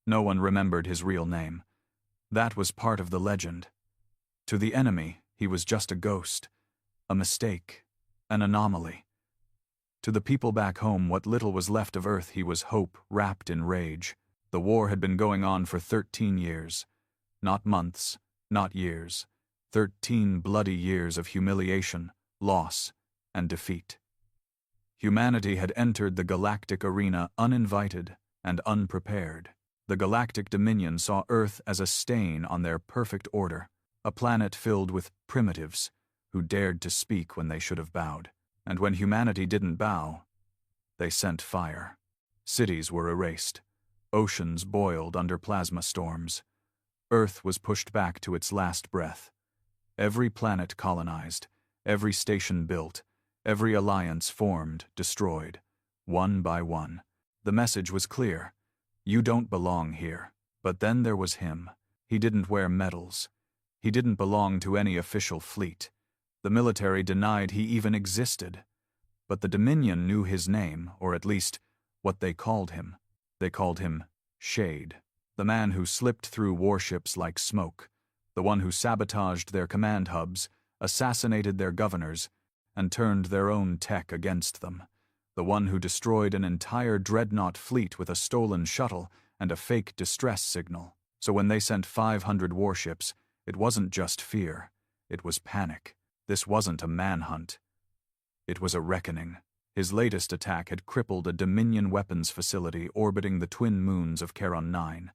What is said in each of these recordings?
No one remembered his real name. That was part of the legend. To the enemy, he was just a ghost, a mistake, an anomaly. To the people back home, what little was left of Earth, he was hope wrapped in rage. The war had been going on for 13 years. Not months, not years. 13 bloody years of humiliation, loss, and defeat. Humanity had entered the galactic arena uninvited and unprepared. The galactic dominion saw Earth as a stain on their perfect order, a planet filled with primitives who dared to speak when they should have bowed. And when humanity didn't bow, they sent fire. Cities were erased. Oceans boiled under plasma storms. Earth was pushed back to its last breath. Every planet colonized, every station built, every alliance formed, destroyed, one by one. The message was clear. You don't belong here. But then there was him. He didn't wear medals. He didn't belong to any official fleet. The military denied he even existed. But the Dominion knew his name, or at least what they called him. They called him Shade, the man who slipped through warships like smoke, the one who sabotaged their command hubs, assassinated their governors, and turned their own tech against them, the one who destroyed an entire dreadnought fleet with a stolen shuttle and a fake distress signal. So when they sent 500 warships, it wasn't just fear, it was panic. This wasn't a manhunt. It was a reckoning. His latest attack had crippled a Dominion weapons facility orbiting the twin moons of Charon 9.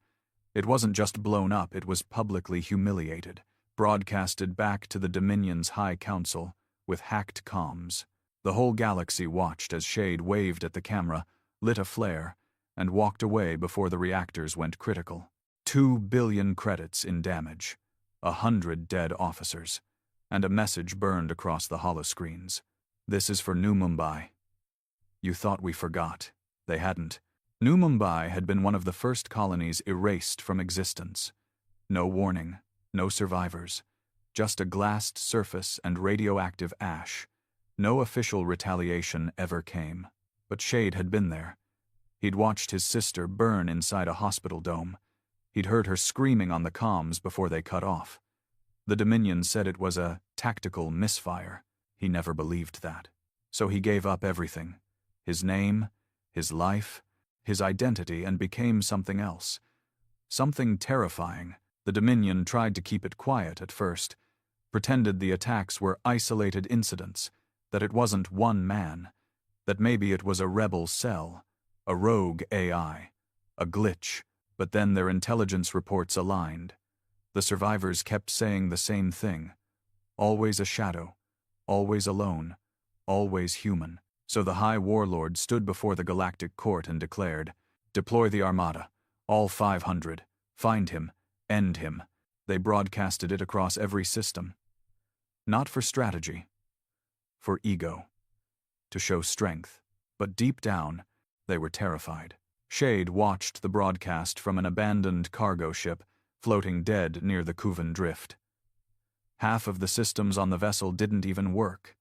It wasn't just blown up, it was publicly humiliated, broadcasted back to the Dominion's High Council with hacked comms. The whole galaxy watched as Shade waved at the camera, lit a flare, and walked away before the reactors went critical. 2 billion credits in damage, 100 dead officers, and a message burned across the holoscreens. This is for New Mumbai. You thought we forgot. They hadn't. New Mumbai had been one of the first colonies erased from existence. No warning, no survivors, just a glassed surface and radioactive ash. No official retaliation ever came. But Shade had been there. He'd watched his sister burn inside a hospital dome. He'd heard her screaming on the comms before they cut off. The Dominion said it was a tactical misfire. He never believed that. So he gave up everything. His name, his life, his identity, and became something else. Something terrifying. The Dominion tried to keep it quiet at first, pretended the attacks were isolated incidents, that it wasn't one man, that maybe it was a rebel cell, a rogue AI, a glitch, but then their intelligence reports aligned. The survivors kept saying the same thing. Always a shadow, always alone, always human. So the High Warlord stood before the Galactic Court and declared, "Deploy the Armada, all 500, find him, end him." They broadcasted it across every system. Not for strategy, for ego, to show strength. But deep down, they were terrified. Shade watched the broadcast from an abandoned cargo ship floating dead near the Kuvan Drift. Half of the systems on the vessel didn't even work.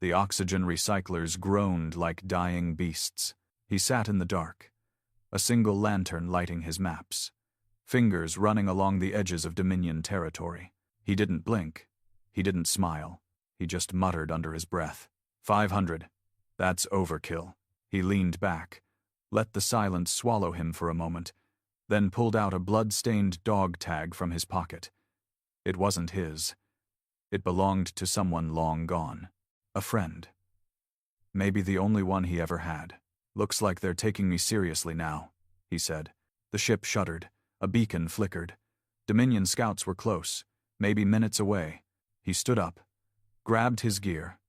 The oxygen recyclers groaned like dying beasts. He sat in the dark, a single lantern lighting his maps, fingers running along the edges of Dominion territory. He didn't blink. He didn't smile. He just muttered under his breath. 500. That's overkill. He leaned back, let the silence swallow him for a moment, then pulled out a blood-stained dog tag from his pocket. It wasn't his. It belonged to someone long gone. A friend. Maybe the only one he ever had. "Looks like they're taking me seriously now," he said. The ship shuddered. A beacon flickered. Dominion scouts were close, maybe minutes away. He stood up, grabbed his gear,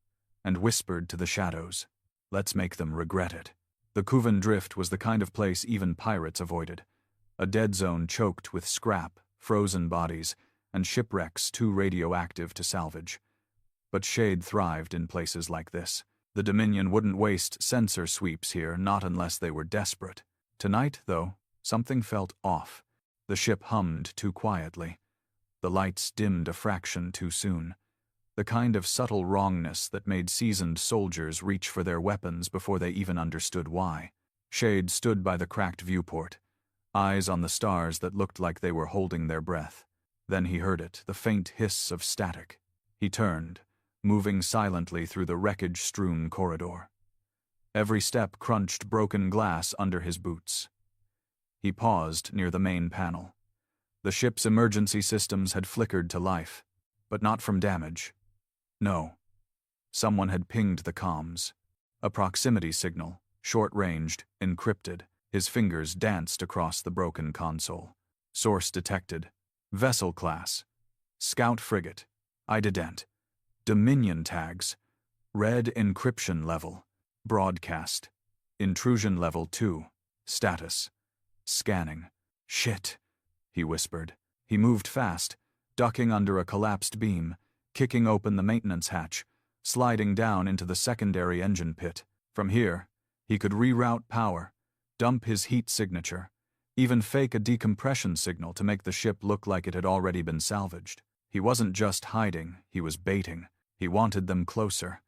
and whispered to the shadows, "Let's make them regret it." The Kuvan Drift was the kind of place even pirates avoided. A dead zone choked with scrap, frozen bodies, and shipwrecks too radioactive to salvage. But Shade thrived in places like this. The Dominion wouldn't waste sensor sweeps here, not unless they were desperate. Tonight, though, something felt off. The ship hummed too quietly. The lights dimmed a fraction too soon. The kind of subtle wrongness that made seasoned soldiers reach for their weapons before they even understood why. Shade stood by the cracked viewport, eyes on the stars that looked like they were holding their breath. Then he heard it, the faint hiss of static. He turned, moving silently through the wreckage-strewn corridor. Every step crunched broken glass under his boots. He paused near the main panel. The ship's emergency systems had flickered to life, but not from damage. No. Someone had pinged the comms. A proximity signal, short-ranged, encrypted. His fingers danced across the broken console. Source detected. Vessel class. Scout frigate. Ident. Dominion tags. Red encryption level. Broadcast. Intrusion level 2. Status. Scanning. Shit, he whispered. He moved fast, ducking under a collapsed beam, kicking open the maintenance hatch, sliding down into the secondary engine pit. From here, he could reroute power, dump his heat signature, even fake a decompression signal to make the ship look like it had already been salvaged. He wasn't just hiding, he was baiting. He wanted them closer.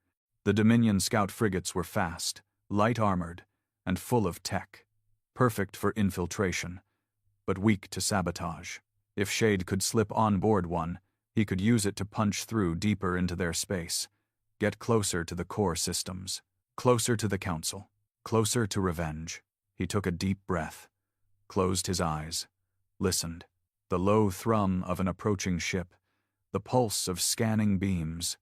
The Dominion scout frigates were fast, light-armored, and full of tech. Perfect for infiltration, but weak to sabotage. If Shade could slip on board one, he could use it to punch through deeper into their space, get closer to the core systems, closer to the Council, closer to revenge. He took a deep breath, closed his eyes, listened. The low thrum of an approaching ship, the pulse of scanning beams.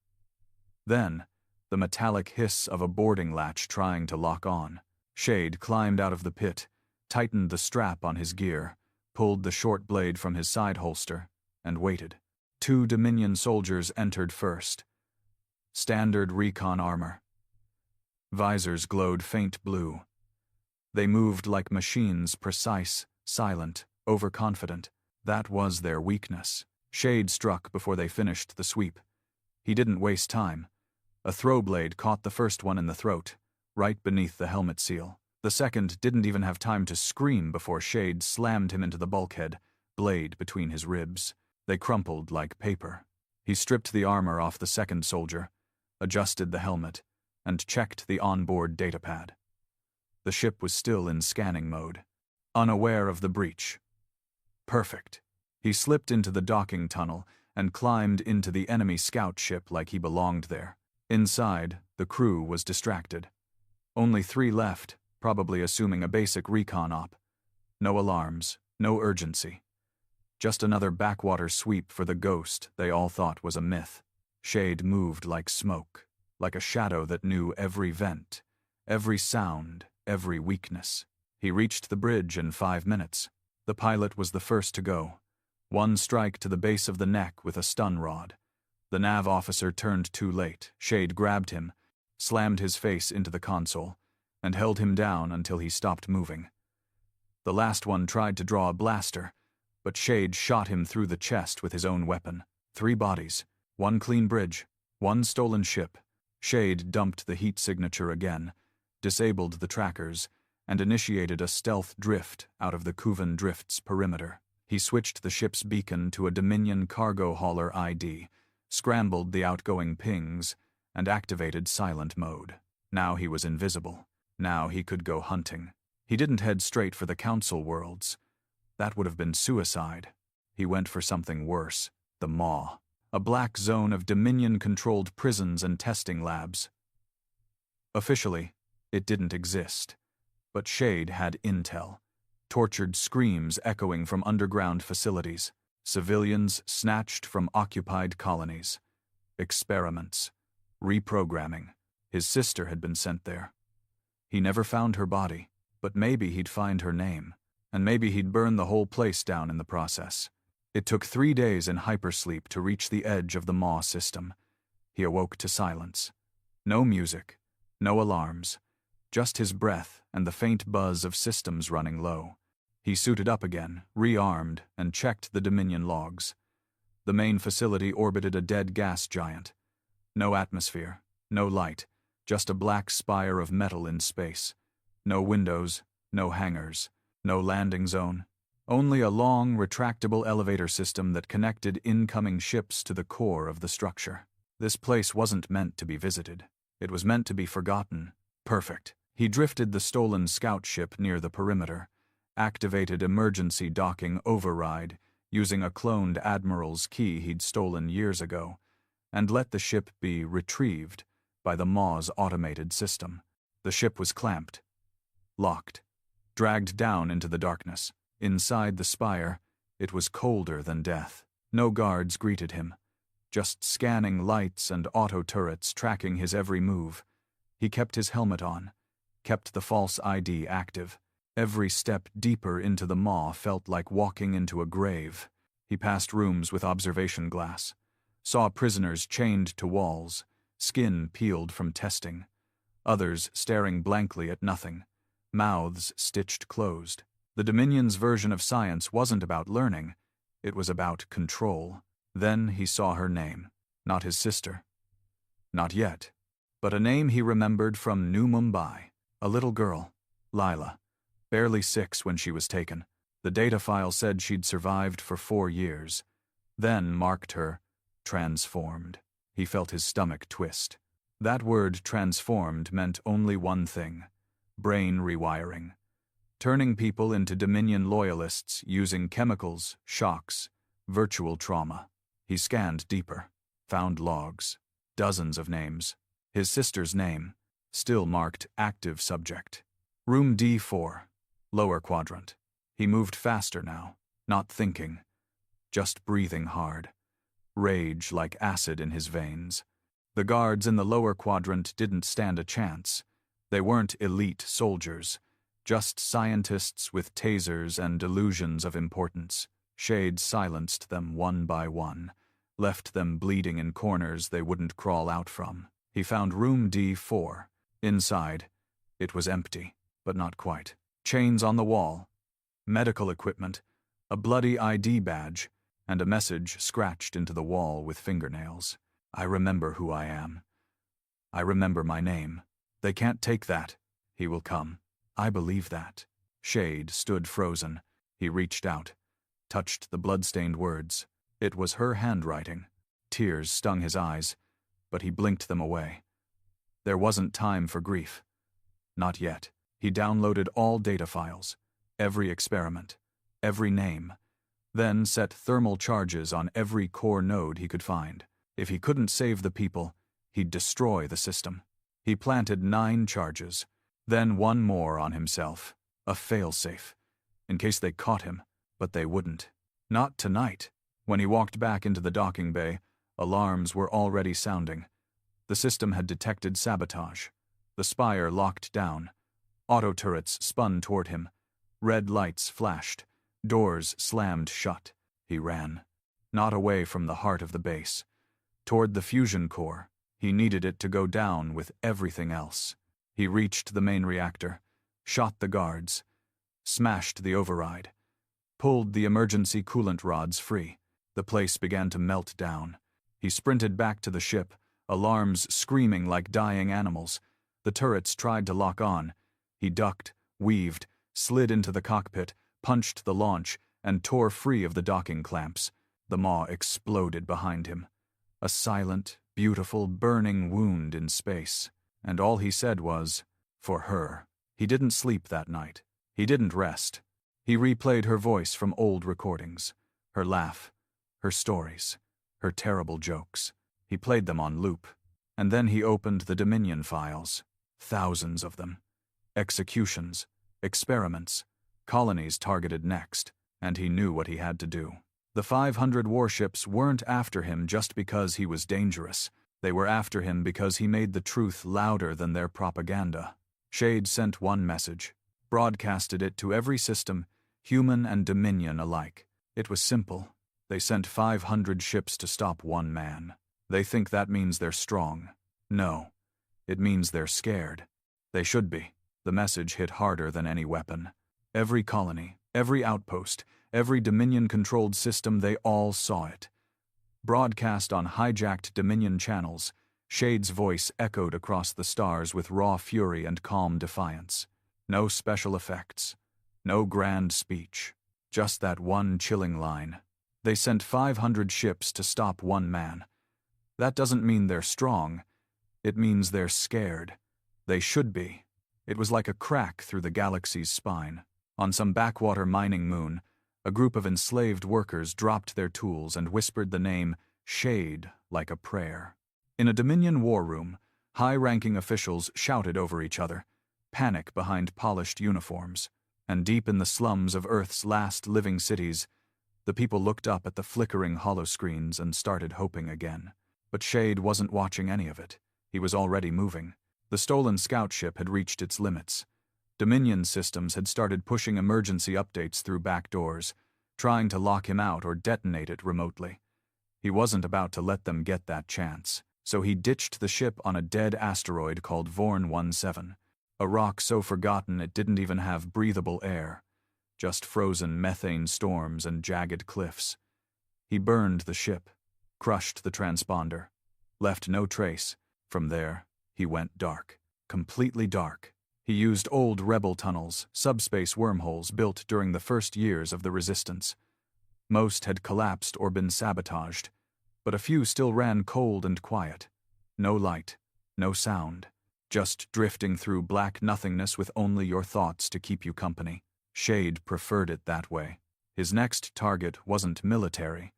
Then, the metallic hiss of a boarding latch trying to lock on. Shade climbed out of the pit, tightened the strap on his gear, pulled the short blade from his side holster, and waited. 2 Dominion soldiers entered first. Standard recon armor. Visors glowed faint blue. They moved like machines, precise, silent, overconfident. That was their weakness. Shade struck before they finished the sweep. He didn't waste time. A throw blade caught the first one in the throat, right beneath the helmet seal. The second didn't even have time to scream before Shade slammed him into the bulkhead, blade between his ribs. They crumpled like paper. He stripped the armor off the second soldier, adjusted the helmet, and checked the onboard datapad. The ship was still in scanning mode, unaware of the breach. Perfect. He slipped into the docking tunnel and climbed into the enemy scout ship like he belonged there. Inside, the crew was distracted. Only 3 left, probably assuming a basic recon op. No alarms, no urgency. Just another backwater sweep for the ghost they all thought was a myth. Shade moved like smoke, like a shadow that knew every vent, every sound, every weakness. He reached the bridge in 5 minutes. The pilot was the first to go. 1 strike to the base of the neck with a stun rod. The nav officer turned too late. Shade grabbed him, slammed his face into the console, and held him down until he stopped moving. The last one tried to draw a blaster, but Shade shot him through the chest with his own weapon. 3 bodies, 1 clean bridge, 1 stolen ship. Shade dumped the heat signature again, disabled the trackers, and initiated a stealth drift out of the Kuvan Drift's perimeter. He switched the ship's beacon to a Dominion cargo hauler ID, scrambled the outgoing pings, and activated silent mode. Now he was invisible. Now he could go hunting. He didn't head straight for the Council worlds. That would have been suicide. He went for something worse, the Maw, a black zone of Dominion-controlled prisons and testing labs. Officially, it didn't exist, but Shade had intel. Tortured screams echoing from underground facilities, civilians snatched from occupied colonies, experiments, reprogramming. His sister had been sent there. He never found her body, but maybe he'd find her name, and maybe he'd burn the whole place down in the process. It took 3 days in hypersleep to reach the edge of the Maw system. He awoke to silence. No music, no alarms, just his breath and the faint buzz of systems running low. He suited up again, rearmed, and checked the Dominion logs. The main facility orbited a dead gas giant. No atmosphere, no light, just a black spire of metal in space. No windows, no hangars, no landing zone. Only a long, retractable elevator system that connected incoming ships to the core of the structure. This place wasn't meant to be visited. It was meant to be forgotten. Perfect. He drifted the stolen scout ship near the perimeter, activated emergency docking override using a cloned admiral's key he'd stolen years ago, and let the ship be retrieved by the Maw's automated system. The ship was clamped, locked, dragged down into the darkness. Inside the spire, it was colder than death. No guards greeted him, just scanning lights and auto turrets tracking his every move. He kept his helmet on, kept the false ID active. Every step deeper into the maw felt like walking into a grave. He passed rooms with observation glass, saw prisoners chained to walls, skin peeled from testing, others staring blankly at nothing, mouths stitched closed. The Dominion's version of science wasn't about learning, it was about control. Then he saw her name, not his sister. Not yet, but a name he remembered from New Mumbai, a little girl, Lila. Barely 6 when she was taken. The data file said she'd survived for 4 years, then marked her transformed. He felt his stomach twist. That word transformed meant only one thing: brain rewiring. Turning people into Dominion loyalists using chemicals, shocks, virtual trauma. He scanned deeper, found logs, dozens of names. His sister's name, still marked active subject. Room D4. Lower quadrant. He moved faster now, not thinking, just breathing hard. Rage like acid in his veins. The guards in the lower quadrant didn't stand a chance. They weren't elite soldiers, just scientists with tasers and delusions of importance. Shade silenced them one by one, left them bleeding in corners they wouldn't crawl out from. He found room D4. Inside, it was empty, but not quite. Chains on the wall, medical equipment, a bloody ID badge, and a message scratched into the wall with fingernails. I remember who I am. I remember my name. They can't take that. He will come. I believe that. Shade stood frozen. He reached out, touched the blood-stained words. It was her handwriting. Tears stung his eyes, but he blinked them away. There wasn't time for grief. Not yet. He downloaded all data files, every experiment, every name, then set thermal charges on every core node he could find. If he couldn't save the people, he'd destroy the system. He planted 9 charges, then 1 more on himself, a failsafe, in case they caught him, but they wouldn't. Not tonight. When he walked back into the docking bay, alarms were already sounding. The system had detected sabotage. The spire locked down. Auto turrets spun toward him. Red lights flashed. Doors slammed shut. He ran. Not away from the heart of the base. Toward the fusion core. He needed it to go down with everything else. He reached the main reactor, shot the guards, smashed the override, pulled the emergency coolant rods free. The place began to melt down. He sprinted back to the ship, alarms screaming like dying animals. The turrets tried to lock on. He ducked, weaved, slid into the cockpit, punched the launch, and tore free of the docking clamps. The maw exploded behind him. A silent, beautiful, burning wound in space. And all he said was, for her. He didn't sleep that night. He didn't rest. He replayed her voice from old recordings. Her laugh, her stories, her terrible jokes. He played them on loop. And then he opened the Dominion files. Thousands of them. Executions, experiments, colonies targeted next, and he knew what he had to do. The 500 warships weren't after him just because he was dangerous. They were after him because he made the truth louder than their propaganda. Shade sent one message, broadcasted it to every system, human and Dominion alike. It was simple. They sent 500 ships to stop one man. They think that means they're strong. No, it means they're scared. They should be. The message hit harder than any weapon. Every colony, every outpost, every Dominion-controlled system, they all saw it. Broadcast on hijacked Dominion channels, Shade's voice echoed across the stars with raw fury and calm defiance. No special effects. No grand speech. Just that one chilling line. They sent 500 ships to stop one man. That doesn't mean they're strong. It means they're scared. They should be. It was like a crack through the galaxy's spine. On some backwater mining moon, a group of enslaved workers dropped their tools and whispered the name Shade like a prayer. In a Dominion war room, high-ranking officials shouted over each other, panic behind polished uniforms. And deep in the slums of Earth's last living cities, the people looked up at the flickering holoscreens and started hoping again. But Shade wasn't watching any of it. He was already moving. The stolen scout ship had reached its limits. Dominion systems had started pushing emergency updates through back doors, trying to lock him out or detonate it remotely. He wasn't about to let them get that chance, so he ditched the ship on a dead asteroid called Vorn 17, a rock so forgotten it didn't even have breathable air, just frozen methane storms and jagged cliffs. He burned the ship, crushed the transponder, left no trace. From there, he went dark, completely dark. He used old rebel tunnels, subspace wormholes built during the first years of the Resistance. Most had collapsed or been sabotaged, but a few still ran cold and quiet. No light, no sound, just drifting through black nothingness with only your thoughts to keep you company. Shade preferred it that way. His next target wasn't military.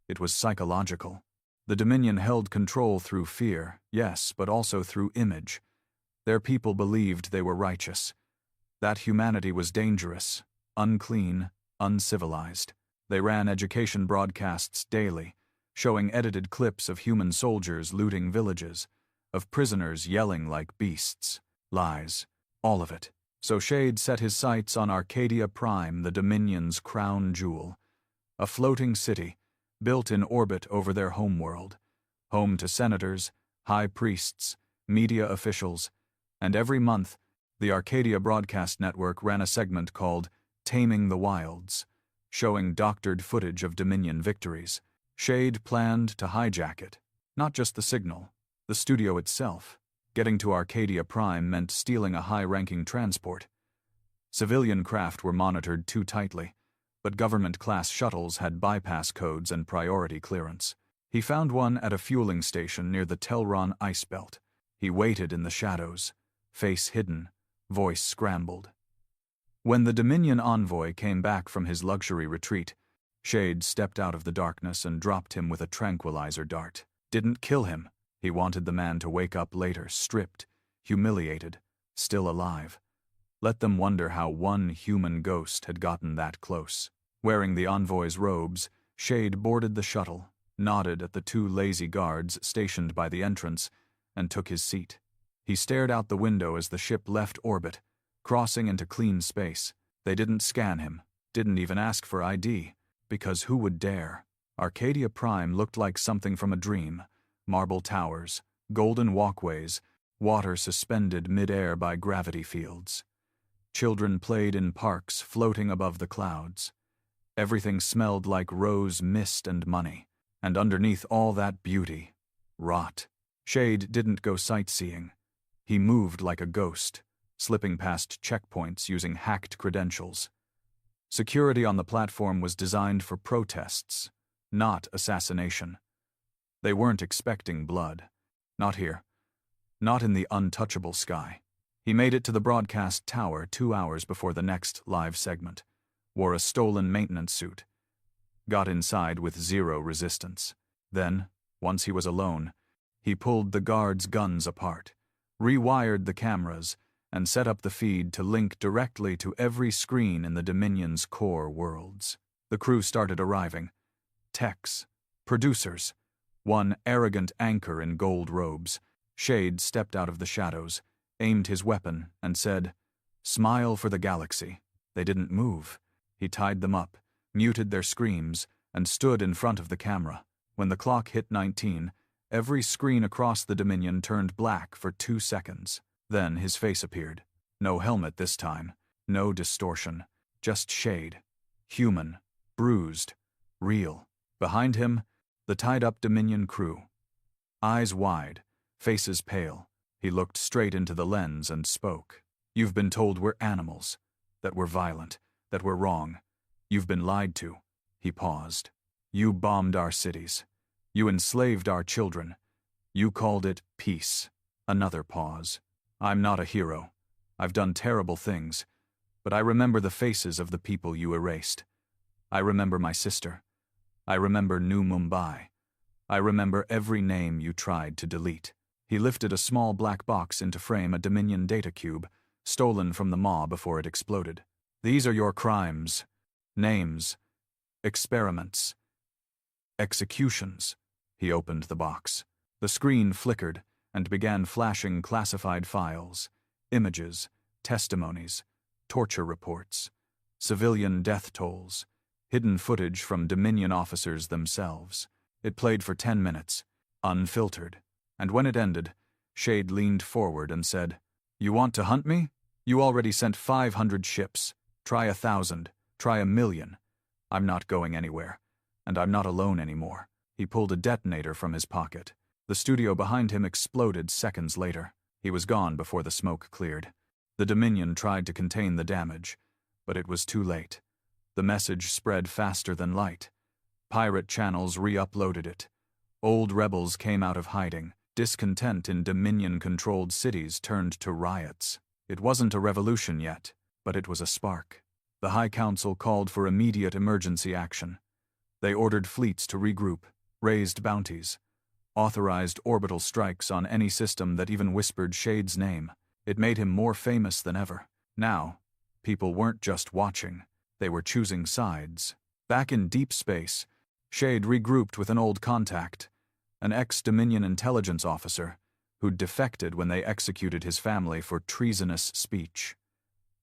It was psychological. The Dominion held control through fear, yes, but also through image. Their people believed they were righteous. That humanity was dangerous, unclean, uncivilized. They ran education broadcasts daily, showing edited clips of human soldiers looting villages, of prisoners yelling like beasts. Lies. All of it. So Shade set his sights on Arcadia Prime, the Dominion's crown jewel. A floating city, built in orbit over their homeworld. Home to senators, high priests, media officials, and every month, the Arcadia Broadcast Network ran a segment called Taming the Wilds, showing doctored footage of Dominion victories. Shade planned to hijack it. Not just the signal, the studio itself. Getting to Arcadia Prime meant stealing a high-ranking transport. Civilian craft were monitored too tightly, but government-class shuttles had bypass codes and priority clearance. He found one at a fueling station near the Telron ice belt. He waited in the shadows, face hidden, voice scrambled. When the Dominion envoy came back from his luxury retreat, Shade stepped out of the darkness and dropped him with a tranquilizer dart. Didn't kill him. He wanted the man to wake up later, stripped, humiliated, still alive. Let them wonder how one human ghost had gotten that close. Wearing the envoy's robes, Shade boarded the shuttle, nodded at the two lazy guards stationed by the entrance, and took his seat. He stared out the window as the ship left orbit, crossing into clean space. They didn't scan him, didn't even ask for ID, because who would dare? Arcadia Prime looked like something from a dream. Marble towers, golden walkways, water suspended mid-air by gravity fields. Children played in parks floating above the clouds. Everything smelled like rose mist and money. And underneath all that beauty, rot. Shade didn't go sightseeing. He moved like a ghost, slipping past checkpoints using hacked credentials. Security on the platform was designed for protests, not assassination. They weren't expecting blood. Not here. Not in the untouchable sky. He made it to the broadcast tower 2 hours before the next live segment. Wore a stolen maintenance suit. Got inside with zero resistance. Then, once he was alone, he pulled the guards' guns apart, rewired the cameras, and set up the feed to link directly to every screen in the Dominion's core worlds. The crew started arriving. Techs. Producers. One arrogant anchor in gold robes. Shade stepped out of the shadows, aimed his weapon, and said, "Smile for the galaxy." They didn't move. He tied them up, muted their screams, and stood in front of the camera. When the clock hit 19, every screen across the Dominion turned black for 2 seconds. Then his face appeared. No helmet this time, no distortion, just Shade. Human, bruised, real. Behind him, the tied-up Dominion crew. Eyes wide, faces pale. He looked straight into the lens and spoke. "You've been told we're animals, that we're violent, that we're wrong. You've been lied to." He paused. "You bombed our cities. You enslaved our children. You called it peace." Another pause. "I'm not a hero. I've done terrible things. But I remember the faces of the people you erased. I remember my sister. I remember New Mumbai. I remember every name you tried to delete. He lifted a small black box into frame, a Dominion data cube, stolen from the maw before it exploded. These are your crimes, names, experiments, executions. He opened the box. The screen flickered and began flashing classified files, images, testimonies, torture reports, civilian death tolls, hidden footage from Dominion officers themselves. It played for 10 minutes, unfiltered, and when it ended, Shade leaned forward and said, "You want to hunt me? You already sent 500 ships. Try 1,000, try 1,000,000. I'm not going anywhere, and I'm not alone anymore." He pulled a detonator from his pocket. The studio behind him exploded seconds later. He was gone before the smoke cleared. The Dominion tried to contain the damage, but it was too late. The message spread faster than light. Pirate channels re-uploaded it. Old rebels came out of hiding. Discontent in Dominion-controlled cities turned to riots. It wasn't a revolution yet, but it was a spark. The High Council called for immediate emergency action. They ordered fleets to regroup, raised bounties, authorized orbital strikes on any system that even whispered Shade's name. It made him more famous than ever. Now, people weren't just watching, they were choosing sides. Back in deep space, Shade regrouped with an old contact, an ex-Dominion intelligence officer who'd defected when they executed his family for treasonous speech.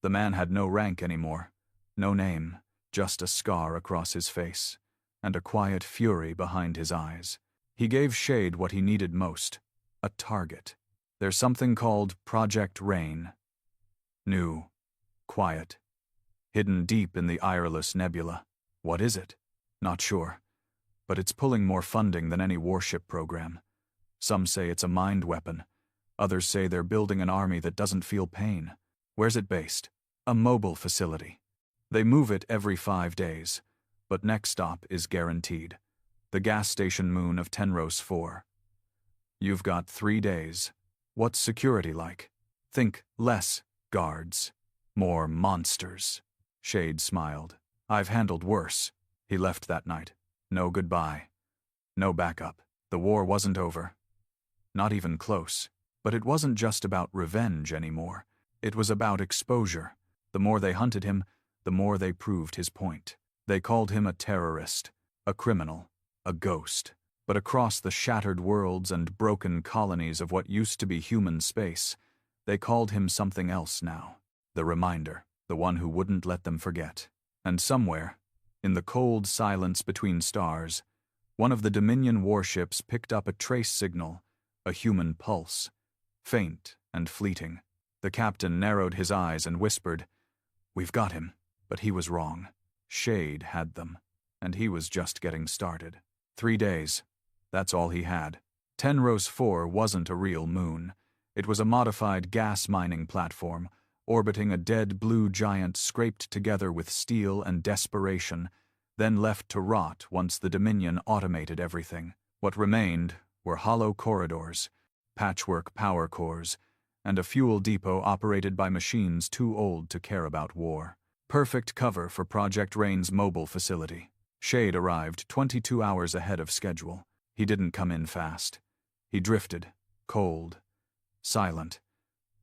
The man had no rank anymore, no name, just a scar across his face, and a quiet fury behind his eyes. He gave Shade what he needed most, a target. There's something called Project Rain. New, quiet, hidden deep in the Ireless Nebula. What is it? Not sure. But it's pulling more funding than any warship program. Some say it's a mind weapon. Others say they're building an army that doesn't feel pain. Where's it based? A mobile facility. They move it every 5 days, but next stop is guaranteed. The gas station moon of Tenros 4. You've got 3 days. What's security like? Think less guards, more monsters. Shade smiled. I've handled worse. He left that night. No goodbye. No backup. The war wasn't over. Not even close. But it wasn't just about revenge anymore. It was about exposure. The more they hunted him, the more they proved his point. They called him a terrorist, a criminal, a ghost. But across the shattered worlds and broken colonies of what used to be human space, they called him something else now. The reminder, the one who wouldn't let them forget. And somewhere, in the cold silence between stars, one of the Dominion warships picked up a trace signal, a human pulse, faint and fleeting. The captain narrowed his eyes and whispered, "We've got him." But he was wrong. Shade had them, and he was just getting started. 3 days. That's all he had. Tenros 4 wasn't a real moon. It was a modified gas mining platform, orbiting a dead blue giant scraped together with steel and desperation, then left to rot once the Dominion automated everything. What remained were hollow corridors, patchwork power cores, and a fuel depot operated by machines too old to care about war. Perfect cover for Project Rain's mobile facility. Shade arrived 22 hours ahead of schedule. He didn't come in fast. He drifted, cold, silent.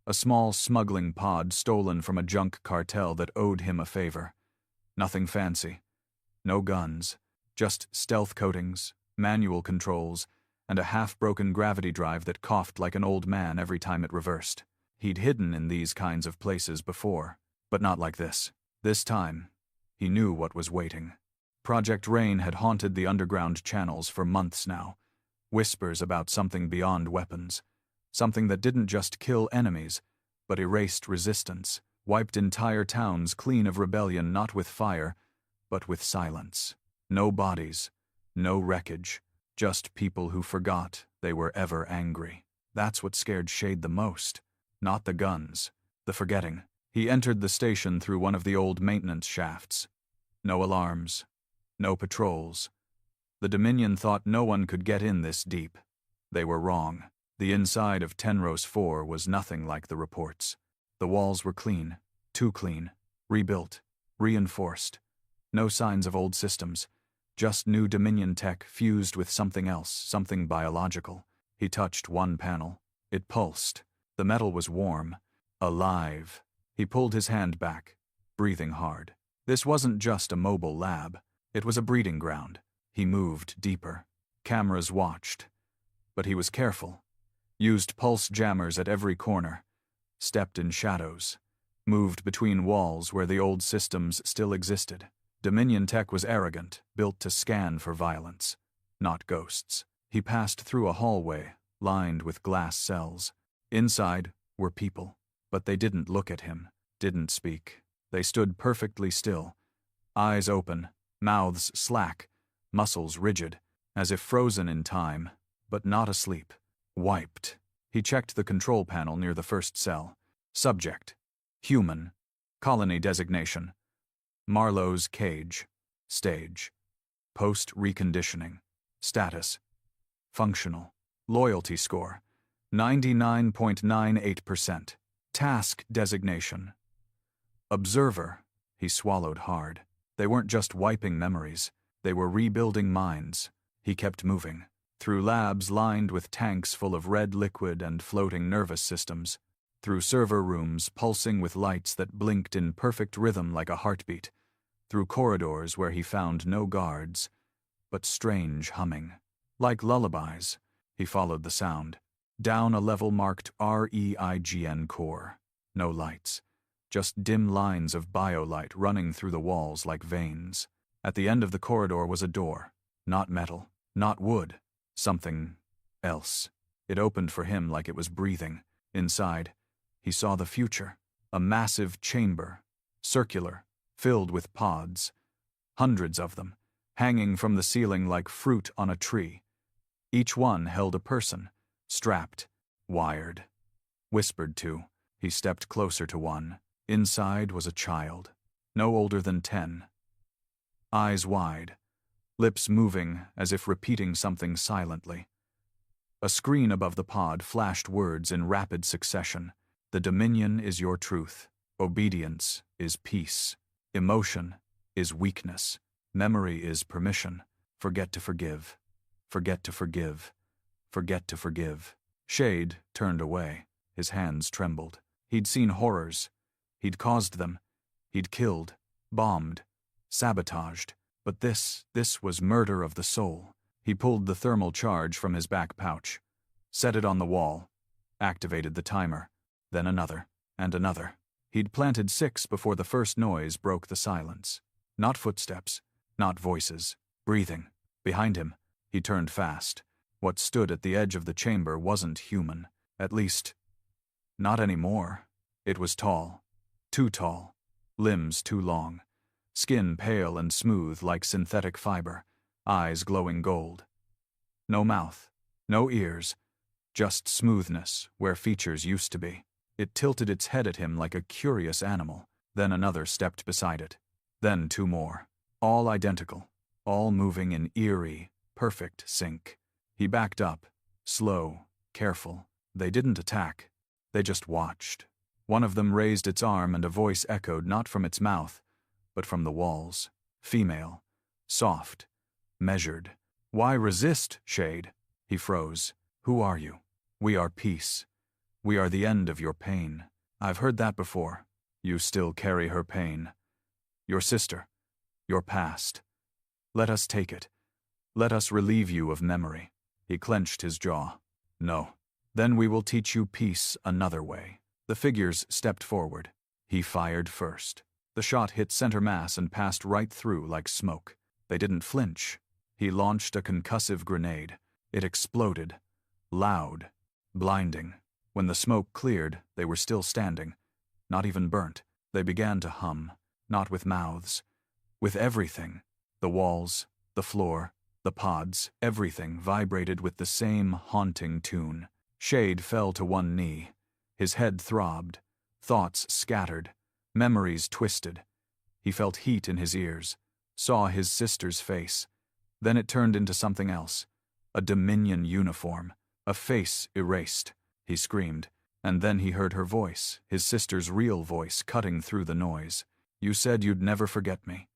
A small smuggling pod stolen from a junk cartel that owed him a favor. Nothing fancy. No guns. Just stealth coatings, manual controls, and a half-broken gravity drive that coughed like an old man every time it reversed. He'd hidden in these kinds of places before, but not like this. This time, he knew what was waiting. Project Rain had haunted the underground channels for months now. Whispers about something beyond weapons. Something that didn't just kill enemies, but erased resistance, wiped entire towns clean of rebellion not with fire, but with silence. No bodies, no wreckage, just people who forgot they were ever angry. That's what scared Shade the most. Not the guns, the forgetting. He entered the station through one of the old maintenance shafts. No alarms, no patrols. The Dominion thought no one could get in this deep. They were wrong. The inside of Tenros 4 was nothing like the reports. The walls were clean, too clean. rebuilt, reinforced. No signs of old systems, just new Dominion tech fused with something else, something biological. He touched one panel. It pulsed. The metal was warm, alive. He pulled his hand back, breathing hard. This wasn't just a mobile lab. It was a breeding ground. He moved deeper. Cameras watched. But he was careful. Used pulse jammers at every corner. Stepped in shadows. Moved between walls where the old systems still existed. Dominion tech was arrogant, built to scan for violence, not ghosts. He passed through a hallway, lined with glass cells. Inside were people, but they didn't look at him, didn't speak. They stood perfectly still, eyes open, mouths slack, muscles rigid, as if frozen in time, but not asleep. Wiped. He checked the control panel near the first cell. Subject. Human. Colony designation. Marlowe's cage. Stage. Post-reconditioning. Status. Functional. Loyalty score. 99.98%. Task designation. Observer. He swallowed hard. They weren't just wiping memories. They were rebuilding minds. He kept moving. Through labs lined with tanks full of red liquid and floating nervous systems. Through server rooms pulsing with lights that blinked in perfect rhythm like a heartbeat. Through corridors where he found no guards, but strange humming. Like lullabies, he followed the sound. Down a level marked REIGN core. No lights. Just dim lines of biolight running through the walls like veins. At the end of the corridor was a door. Not metal, not wood. Something else. It opened for him like it was breathing. Inside, he saw the future. A massive chamber. Circular. Filled with pods. Hundreds of them. Hanging from the ceiling like fruit on a tree. Each one held a person. Strapped. Wired. Whispered to. He stepped closer to one. Inside was a child. No older than 10. Eyes wide. Lips moving as if repeating something silently. A screen above the pod flashed words in rapid succession. The Dominion is your truth. Obedience is peace. Emotion is weakness. Memory is permission. Forget to forgive. Forget to forgive. Forget to forgive. Shade turned away. His hands trembled. He'd seen horrors. He'd caused them. He'd killed, bombed, sabotaged. But this was murder of the soul. He pulled the thermal charge from his back pouch, set it on the wall, activated the timer, then another, and another. He'd planted 6 before the first noise broke the silence. Not footsteps, not voices, breathing. Behind him, he turned fast. What stood at the edge of the chamber wasn't human. At least, not anymore. It was tall. Too tall. Limbs too long. Skin pale and smooth like synthetic fiber, eyes glowing gold. No mouth, no ears, just smoothness where features used to be. It tilted its head at him like a curious animal. Then another stepped beside it. Then 2 more. All identical, all moving in eerie, perfect sync. He backed up, slow, careful. They didn't attack. They just watched. One of them raised its arm and a voice echoed not from its mouth, but from the walls. Female. Soft. Measured. Why resist, Shade? He froze. Who are you? We are peace. We are the end of your pain. I've heard that before. You still carry her pain. Your sister. Your past. Let us take it. Let us relieve you of memory. He clenched his jaw. No. Then we will teach you peace another way. The figures stepped forward. He fired first. The shot hit center mass and passed right through like smoke. They didn't flinch. He launched a concussive grenade. It exploded. Loud. Blinding. When the smoke cleared, they were still standing. Not even burnt. They began to hum. Not with mouths. With everything. The walls, the floor, the pods, everything vibrated with the same haunting tune. Shade fell to one knee. His head throbbed. Thoughts scattered. Memories twisted. He felt heat in his ears, saw his sister's face. Then it turned into something else. A Dominion uniform, a face erased. He screamed, and then he heard her voice, his sister's real voice cutting through the noise. You said you'd never forget me.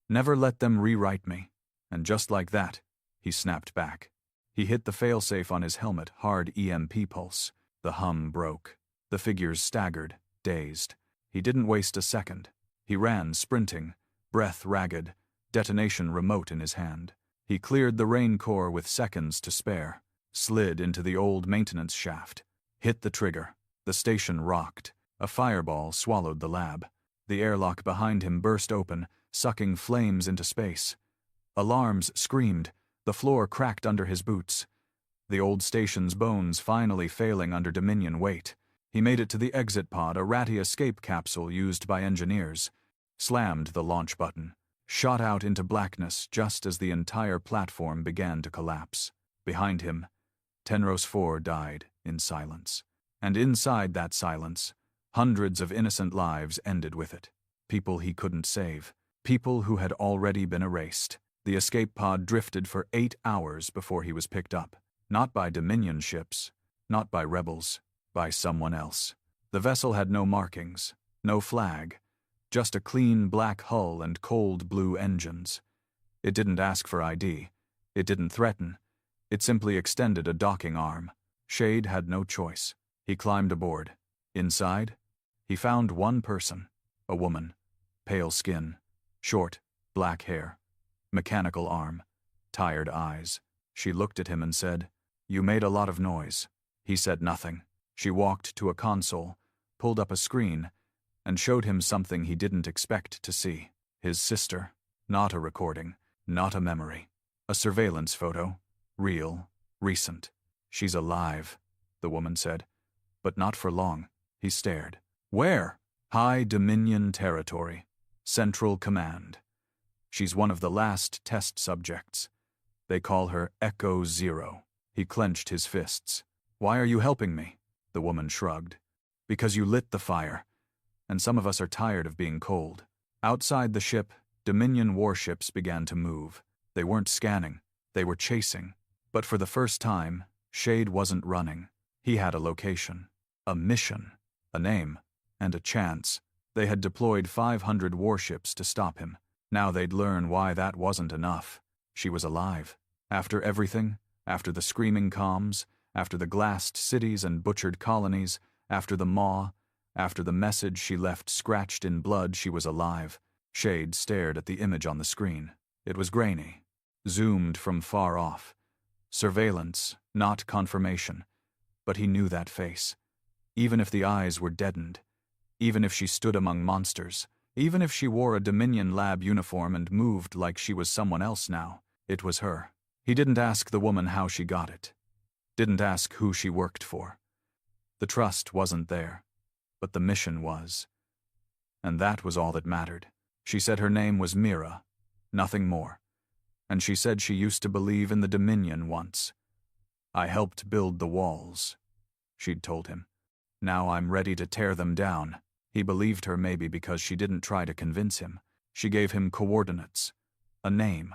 Never let them rewrite me. And just like that, he snapped back. He hit the failsafe on his helmet, hard EMP pulse. The hum broke. The figures staggered, dazed. He didn't waste a second. He ran, sprinting, breath ragged, detonation remote in his hand. He cleared the rain core with seconds to spare, slid into the old maintenance shaft, hit the trigger. The station rocked. A fireball swallowed the lab. The airlock behind him burst open, sucking flames into space. Alarms screamed. The floor cracked under his boots. The old station's bones finally failing under Dominion weight. He made it to the exit pod, a ratty escape capsule used by engineers. Slammed the launch button. Shot out into blackness just as the entire platform began to collapse. Behind him, Tenros 4 died in silence. And inside that silence, hundreds of innocent lives ended with it. People he couldn't save. People who had already been erased. The escape pod drifted for 8 hours before he was picked up. Not by Dominion ships, not by rebels, by someone else. The vessel had no markings, no flag, just a clean black hull and cold blue engines. It didn't ask for ID. It didn't threaten. It simply extended a docking arm. Shade had no choice. He climbed aboard. Inside, he found one person, a woman, pale skin, short, black hair, mechanical arm, tired eyes. She looked at him and said, "You made a lot of noise." He said nothing. She walked to a console, pulled up a screen, and showed him something he didn't expect to see. His sister. Not a recording, not a memory. A surveillance photo. Real, recent. "She's alive," the woman said. "But not for long." He stared. "Where?" "High Dominion territory. Central Command. She's one of the last test subjects. They call her Echo Zero." He clenched his fists. "Why are you helping me?" The woman shrugged. "Because you lit the fire, and some of us are tired of being cold." Outside the ship, Dominion warships began to move. They weren't scanning. They were chasing. But for the first time, Shade wasn't running. He had a location, a mission, a name, and a chance. They had deployed 500 warships to stop him. Now they'd learn why that wasn't enough. She was alive. After everything, after the screaming comms, after the glassed cities and butchered colonies, after the maw, after the message she left scratched in blood, she was alive. Shade stared at the image on the screen. It was grainy, zoomed from far off. Surveillance, not confirmation. But he knew that face. Even if the eyes were deadened, even if she stood among monsters, even if she wore a Dominion lab uniform and moved like she was someone else now, it was her. He didn't ask the woman how she got it. Didn't ask who she worked for. The trust wasn't there, but the mission was. And that was all that mattered. She said her name was Mira, nothing more. And she said she used to believe in the Dominion once. "I helped build the walls," she'd told him. "Now I'm ready to tear them down." He believed her maybe because she didn't try to convince him. She gave him coordinates, a name,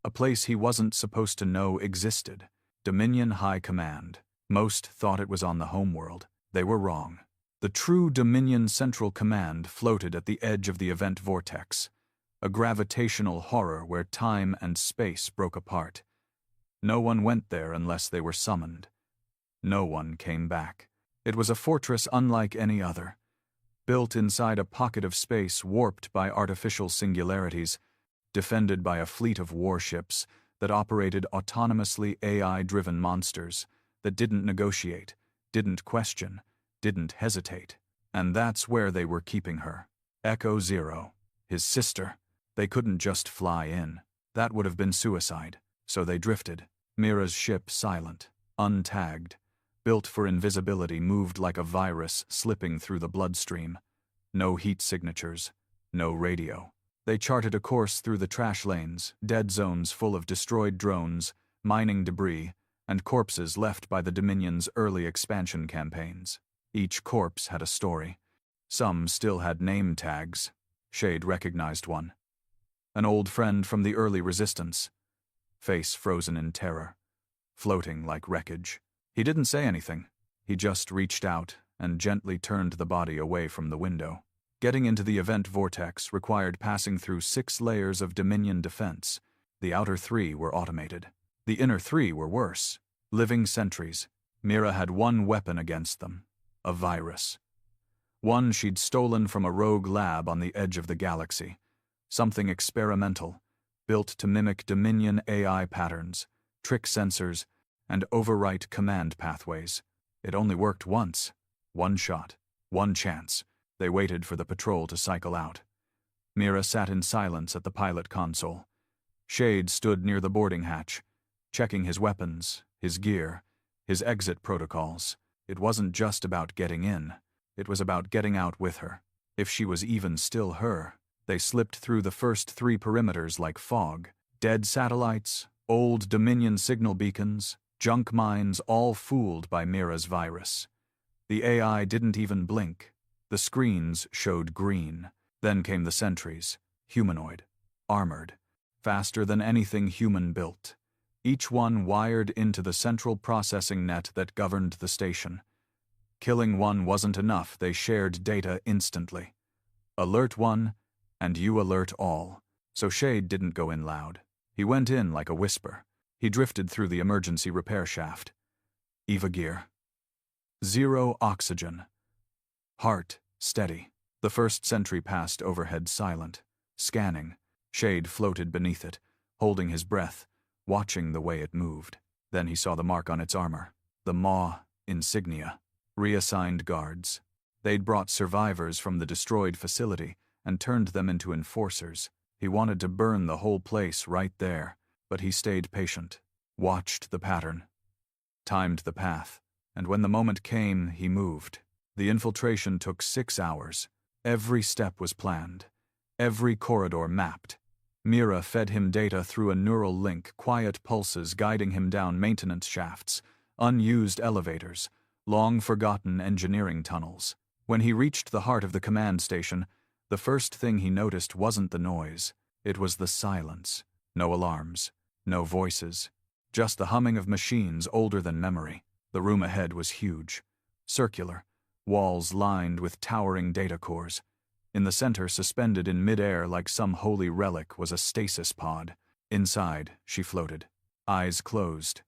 a place he wasn't supposed to know existed. Dominion High Command. Most thought it was on the homeworld. They were wrong. The true Dominion Central Command floated at the edge of the event vortex, a gravitational horror where time and space broke apart. No one went there unless they were summoned. No one came back. It was a fortress unlike any other, built inside a pocket of space warped by artificial singularities, defended by a fleet of warships that operated autonomously AI-driven monsters that didn't negotiate, didn't question, didn't hesitate. And that's where they were keeping her. Echo Zero, his sister. They couldn't just fly in. That would have been suicide. So they drifted. Mira's ship silent, untagged, built for invisibility, moved like a virus slipping through the bloodstream. No heat signatures, no radio. They charted a course through the trash lanes, dead zones full of destroyed drones, mining debris, and corpses left by the Dominion's early expansion campaigns. Each corpse had a story. Some still had name tags. Shade recognized one. An old friend from the early resistance. Face frozen in terror, floating like wreckage. He didn't say anything. He just reached out and gently turned the body away from the window. Getting into the event vortex required passing through 6 layers of Dominion defense. The outer 3 were automated. The inner 3 were worse. Living sentries. Mira had one weapon against them. A virus. One she'd stolen from a rogue lab on the edge of the galaxy. Something experimental, built to mimic Dominion AI patterns, trick sensors, and overwrite command pathways. It only worked once. One shot. One chance. They waited for the patrol to cycle out. Mira sat in silence at the pilot console. Shade stood near the boarding hatch, checking his weapons, his gear, his exit protocols. It wasn't just about getting in. It was about getting out with her. If she was even still her. They slipped through the first 3 perimeters like fog. Dead satellites, old Dominion signal beacons, junk mines, all fooled by Mira's virus. The AI didn't even blink. The screens showed green. Then came the sentries, humanoid, armored, faster than anything human built. Each one wired into the central processing net that governed the station. Killing one wasn't enough, they shared data instantly. Alert one, and you alert all. So Shade didn't go in loud. He went in like a whisper. He drifted through the emergency repair shaft. EVA gear. 0 oxygen. Heart steady. The first sentry passed overhead silent. Scanning. Shade floated beneath it, holding his breath, watching the way it moved. Then he saw the mark on its armor. The Maw insignia. Reassigned guards. They'd brought survivors from the destroyed facility and turned them into enforcers. He wanted to burn the whole place right there, but he stayed patient, watched the pattern, timed the path, and when the moment came, he moved. The infiltration took 6 hours. Every step was planned, every corridor mapped. Mira fed him data through a neural link, quiet pulses guiding him down maintenance shafts, unused elevators, long-forgotten engineering tunnels. When he reached the heart of the command station, the first thing he noticed wasn't the noise. It was the silence. No alarms, no voices, just the humming of machines older than memory. The room ahead was huge, circular, walls lined with towering data cores. In the center, suspended in midair like some holy relic, was a stasis pod. Inside, she floated, eyes closed,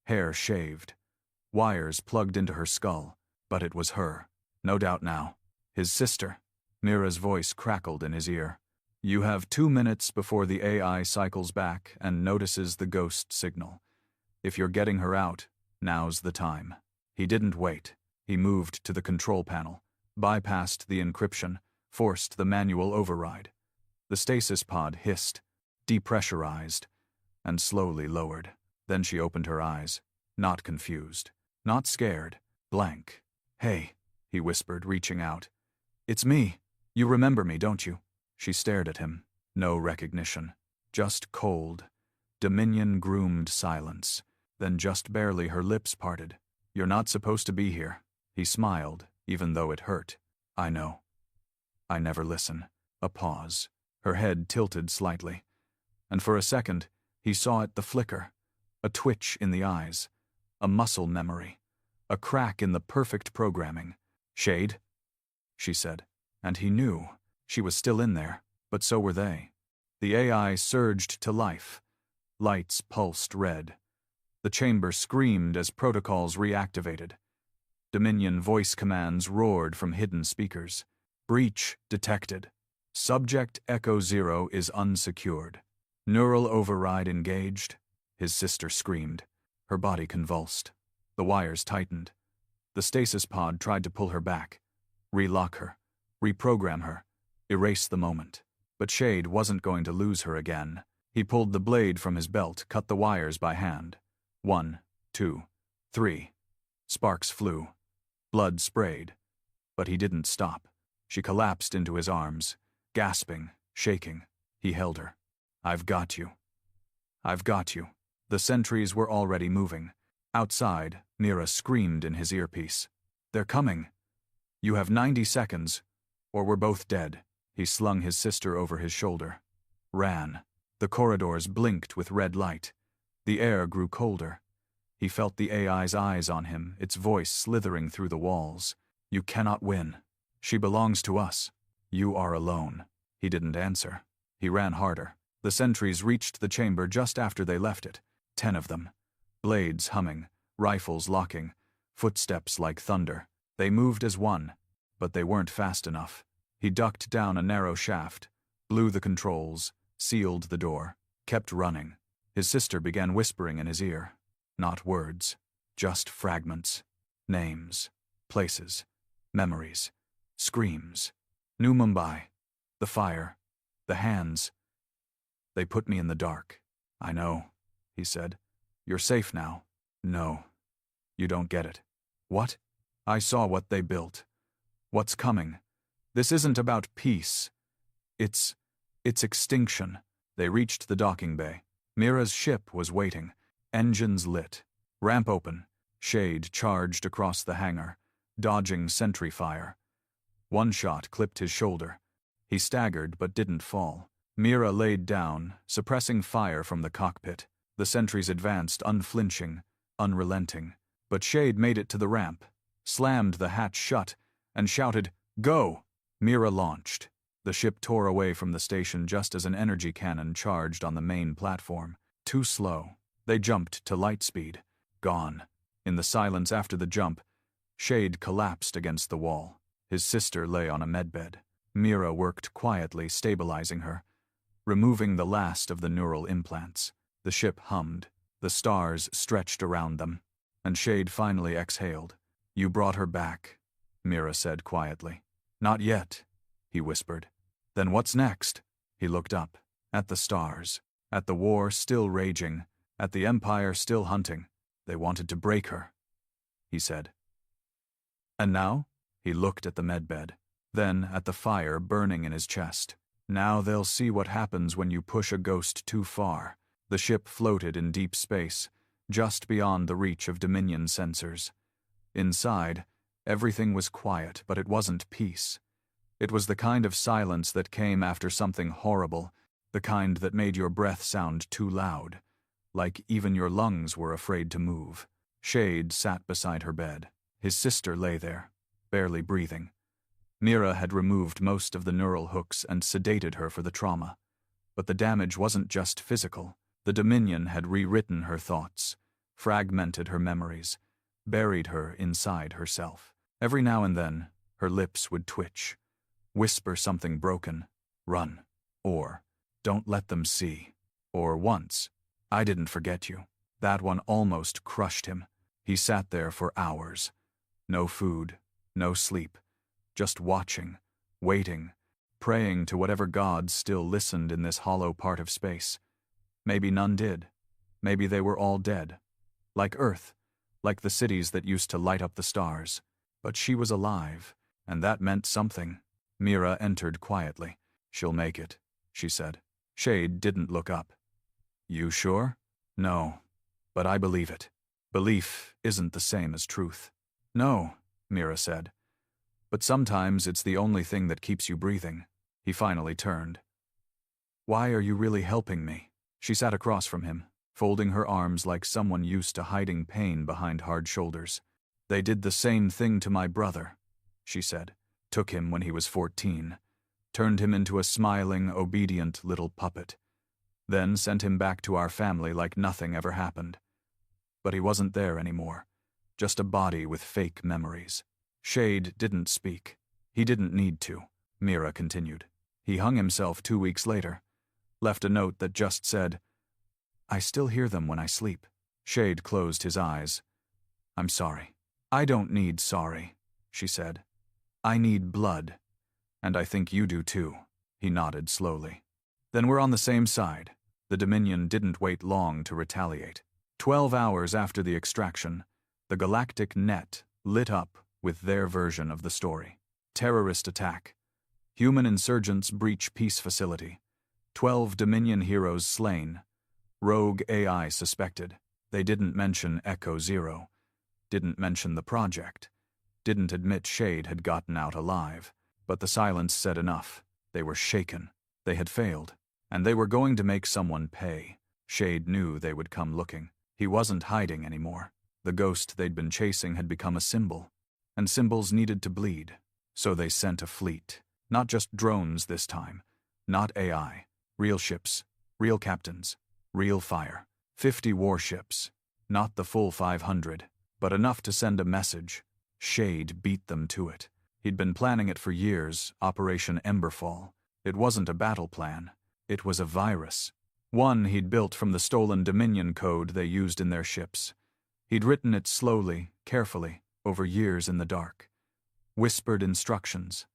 hair shaved, wires plugged into her skull. But it was her. No doubt now. His sister. Mira's voice crackled in his ear. You have 2 minutes before the AI cycles back and notices the ghost signal. If you're getting her out, now's the time. He didn't wait. He moved to the control panel, bypassed the encryption, forced the manual override. The stasis pod hissed, depressurized, and slowly lowered. Then she opened her eyes, not confused, not scared, blank. Hey, he whispered, reaching out. It's me. You remember me, don't you? She stared at him. No recognition. Just cold, Dominion-groomed silence. Then just barely her lips parted. You're not supposed to be here. He smiled, even though it hurt. I know. I never listen. A pause. Her head tilted slightly. And for a second, he saw it, the flicker. A twitch in the eyes. A muscle memory. A crack in the perfect programming. Shade? She said. And he knew. She was still in there, but so were they. The AI surged to life. Lights pulsed red. The chamber screamed as protocols reactivated. Dominion voice commands roared from hidden speakers. Breach detected. Subject Echo 0 is unsecured. Neural override engaged. His sister screamed. Her body convulsed. The wires tightened. The stasis pod tried to pull her back. Relock her. Reprogram her. Erase the moment. But Shade wasn't going to lose her again. He pulled the blade from his belt, cut the wires by hand. 1, 2, 3. Sparks flew. Blood sprayed. But he didn't stop. She collapsed into his arms, gasping, shaking. He held her. I've got you. I've got you. The sentries were already moving. Outside, Mira screamed in his earpiece. They're coming. You have 90 seconds, or we're both dead. He slung his sister over his shoulder. Ran. The corridors blinked with red light. The air grew colder. He felt the AI's eyes on him, its voice slithering through the walls. You cannot win. She belongs to us. "You are alone." He didn't answer. He ran harder. The sentries reached the chamber just after they left it. 10 of them. Blades humming, rifles locking, footsteps like thunder. They moved as one, but they weren't fast enough. He ducked down a narrow shaft, blew the controls, sealed the door, kept running. His sister began whispering in his ear. Not words, just fragments. Names, places, memories, screams. New Mumbai, the fire, the hands. They put me in the dark. "I know," he said. "You're safe now." "No, you don't get it." "What?" "I saw what they built. What's coming. This isn't about peace. It's extinction." They reached the docking bay. Mira's ship was waiting. Engines lit. Ramp open. Shade charged across the hangar, dodging sentry fire. One shot clipped his shoulder. He staggered but didn't fall. Mira laid down, suppressing fire from the cockpit. The sentries advanced, unflinching, unrelenting. But Shade made it to the ramp, slammed the hatch shut, and shouted, "Go!" Mira launched. The ship tore away from the station just as an energy cannon charged on the main platform. Too slow. They jumped to light speed. Gone. In the silence after the jump, Shade collapsed against the wall. His sister lay on a medbed. Mira worked quietly, stabilizing her, removing the last of the neural implants. The ship hummed. The stars stretched around them. And Shade finally exhaled. "You brought her back," Mira said quietly. "Not yet," he whispered. "Then what's next?" He looked up. At the stars. At the war still raging. At the Empire still hunting. "They wanted to break her," he said. "And now?" He looked at the medbed. Then at the fire burning in his chest. "Now they'll see what happens when you push a ghost too far." The ship floated in deep space, just beyond the reach of Dominion sensors. Inside, everything was quiet, but it wasn't peace. It was the kind of silence that came after something horrible, the kind that made your breath sound too loud, like even your lungs were afraid to move. Shade sat beside her bed. His sister lay there, barely breathing. Mira had removed most of the neural hooks and sedated her for the trauma. But the damage wasn't just physical. The Dominion had rewritten her thoughts, fragmented her memories, buried her inside herself. Every now and then, her lips would twitch, whisper something broken, "Run," or "Don't let them see," or once, "I didn't forget you." That one almost crushed him. He sat there for hours. No food, no sleep, just watching, waiting, praying to whatever gods still listened in this hollow part of space. Maybe none did. Maybe they were all dead. Like Earth, like the cities that used to light up the stars. But she was alive, and that meant something. Mira entered quietly. "She'll make it," she said. Shade didn't look up. "You sure?" "No, but I believe it. Belief isn't the same as truth." "No," Mira said. "But sometimes it's the only thing that keeps you breathing." He finally turned. "Why are you really helping me?" She sat across from him, folding her arms like someone used to hiding pain behind hard shoulders. "They did the same thing to my brother," she said. "Took him when he was 14, turned him into a smiling, obedient little puppet, then sent him back to our family like nothing ever happened. But he wasn't there anymore, just a body with fake memories." Shade didn't speak. He didn't need to, Mira continued. He hung himself 2 weeks later, left a note that just said, "I still hear them when I sleep." Shade closed his eyes. "I'm sorry." "I don't need sorry," she said. "I need blood. And I think you do too." He nodded slowly. "Then we're on the same side." The Dominion didn't wait long to retaliate. 12 hours after the extraction, the galactic net lit up with their version of the story. Terrorist attack. Human insurgents breach peace facility. 12 Dominion heroes slain. Rogue AI suspected. They didn't mention Echo Zero. Didn't mention the project. Didn't admit Shade had gotten out alive. But the silence said enough. They were shaken. They had failed. And they were going to make someone pay. Shade knew they would come looking. He wasn't hiding anymore. The ghost they'd been chasing had become a symbol. And symbols needed to bleed. So they sent a fleet. Not just drones this time. Not AI. Real ships. Real captains. Real fire. 50 warships. Not the full 500, but enough to send a message. Shade beat them to it. He'd been planning it for years, Operation Emberfall. It wasn't a battle plan. It was a virus. One he'd built from the stolen Dominion code they used in their ships. He'd written it slowly, carefully, over years in the dark. Whispered instructions.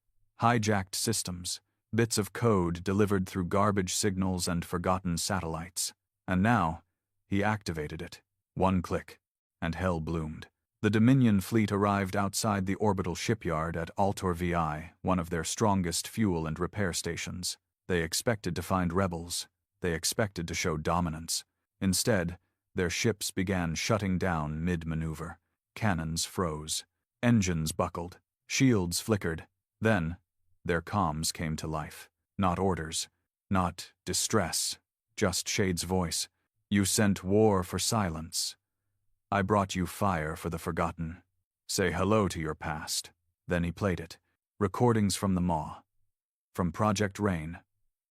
Hijacked systems. Bits of code delivered through garbage signals and forgotten satellites. And now, he activated it. One click, and hell bloomed. The Dominion fleet arrived outside the orbital shipyard at Altor VI, one of their strongest fuel and repair stations. They expected to find rebels. They expected to show dominance. Instead, their ships began shutting down mid-maneuver. Cannons froze. Engines buckled. Shields flickered. Then, their comms came to life. Not orders. Not distress. Just Shade's voice. You sent war for silence. I brought you fire for the forgotten. Say hello to your past. Then he played it. Recordings from the Maw. From Project Rain.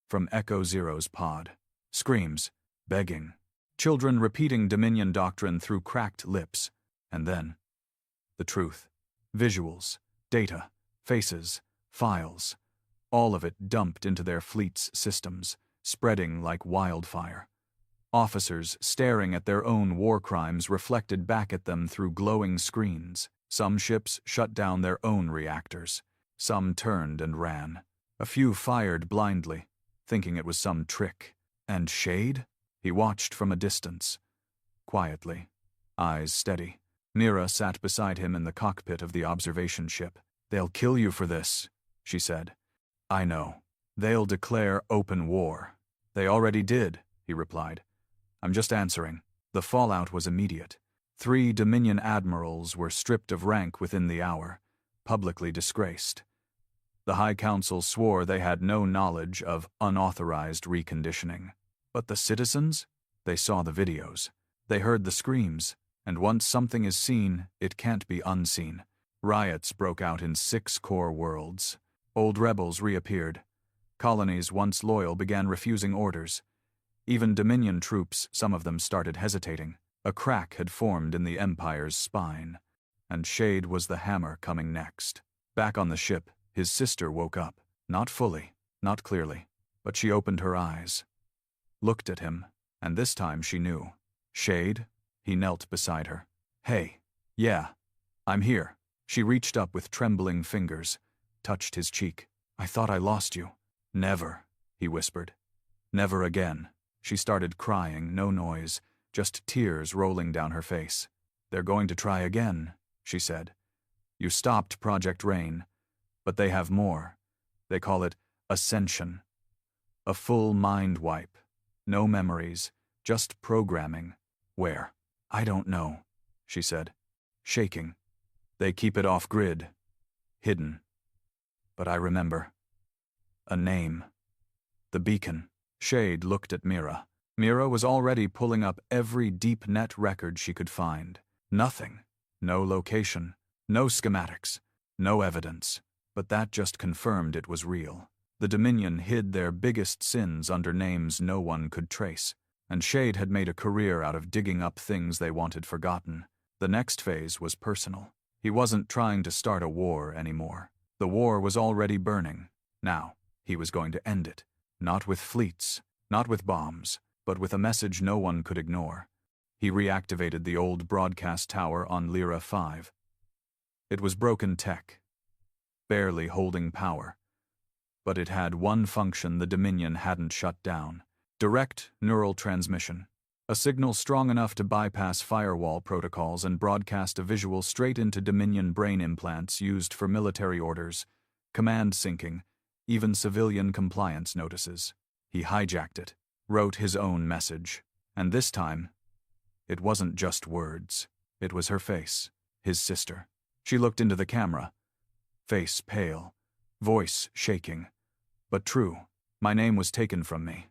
From Echo Zero's pod. Screams. Begging. Children repeating Dominion doctrine through cracked lips. And then, the truth. Visuals. Data. Faces. Files. All of it dumped into their fleet's systems, spreading like wildfire. Officers staring at their own war crimes reflected back at them through glowing screens. Some ships shut down their own reactors. Some turned and ran. A few fired blindly, thinking it was some trick. And Shade? He watched from a distance. Quietly. Eyes steady. Mira sat beside him in the cockpit of the observation ship. They'll kill you for this, she said. I know. They'll declare open war. They already did, he replied. I'm just answering. The fallout was immediate. 3 Dominion admirals were stripped of rank within the hour, publicly disgraced. The High Council swore they had no knowledge of unauthorized reconditioning. But the citizens? They saw the videos. They heard the screams, and once something is seen, it can't be unseen. Riots broke out in 6 core worlds. Old rebels reappeared. Colonies once loyal began refusing orders. Even Dominion troops, some of them started hesitating. A crack had formed in the Empire's spine. And Shade was the hammer coming next. Back on the ship, his sister woke up. Not fully, not clearly, but she opened her eyes. Looked at him, and this time she knew. Shade? He knelt beside her. Hey. Yeah. I'm here. She reached up with trembling fingers, touched his cheek. I thought I lost you. Never, he whispered. Never again. She started crying, no noise, just tears rolling down her face. They're going to try again, she said. You stopped Project Rain, but they have more. They call it Ascension. A full mind wipe. No memories, just programming. Where? I don't know, she said, shaking. They keep it off-grid, hidden. But I remember. A name. The beacon. Shade looked at Mira. Mira was already pulling up every deep net record she could find. Nothing. No location. No schematics. No evidence. But that just confirmed it was real. The Dominion hid their biggest sins under names no one could trace. And Shade had made a career out of digging up things they wanted forgotten. The next phase was personal. He wasn't trying to start a war anymore. The war was already burning. Now, he was going to end it. Not with fleets, not with bombs, but with a message no one could ignore. He reactivated the old broadcast tower on Lyra 5. It was broken tech, barely holding power. But it had one function the Dominion hadn't shut down. Direct neural transmission. A signal strong enough to bypass firewall protocols and broadcast a visual straight into Dominion brain implants used for military orders, command syncing, even civilian compliance notices. He hijacked it, wrote his own message. And this time, it wasn't just words. It was her face, his sister. She looked into the camera. Face pale, voice shaking. But true, my name was taken from me.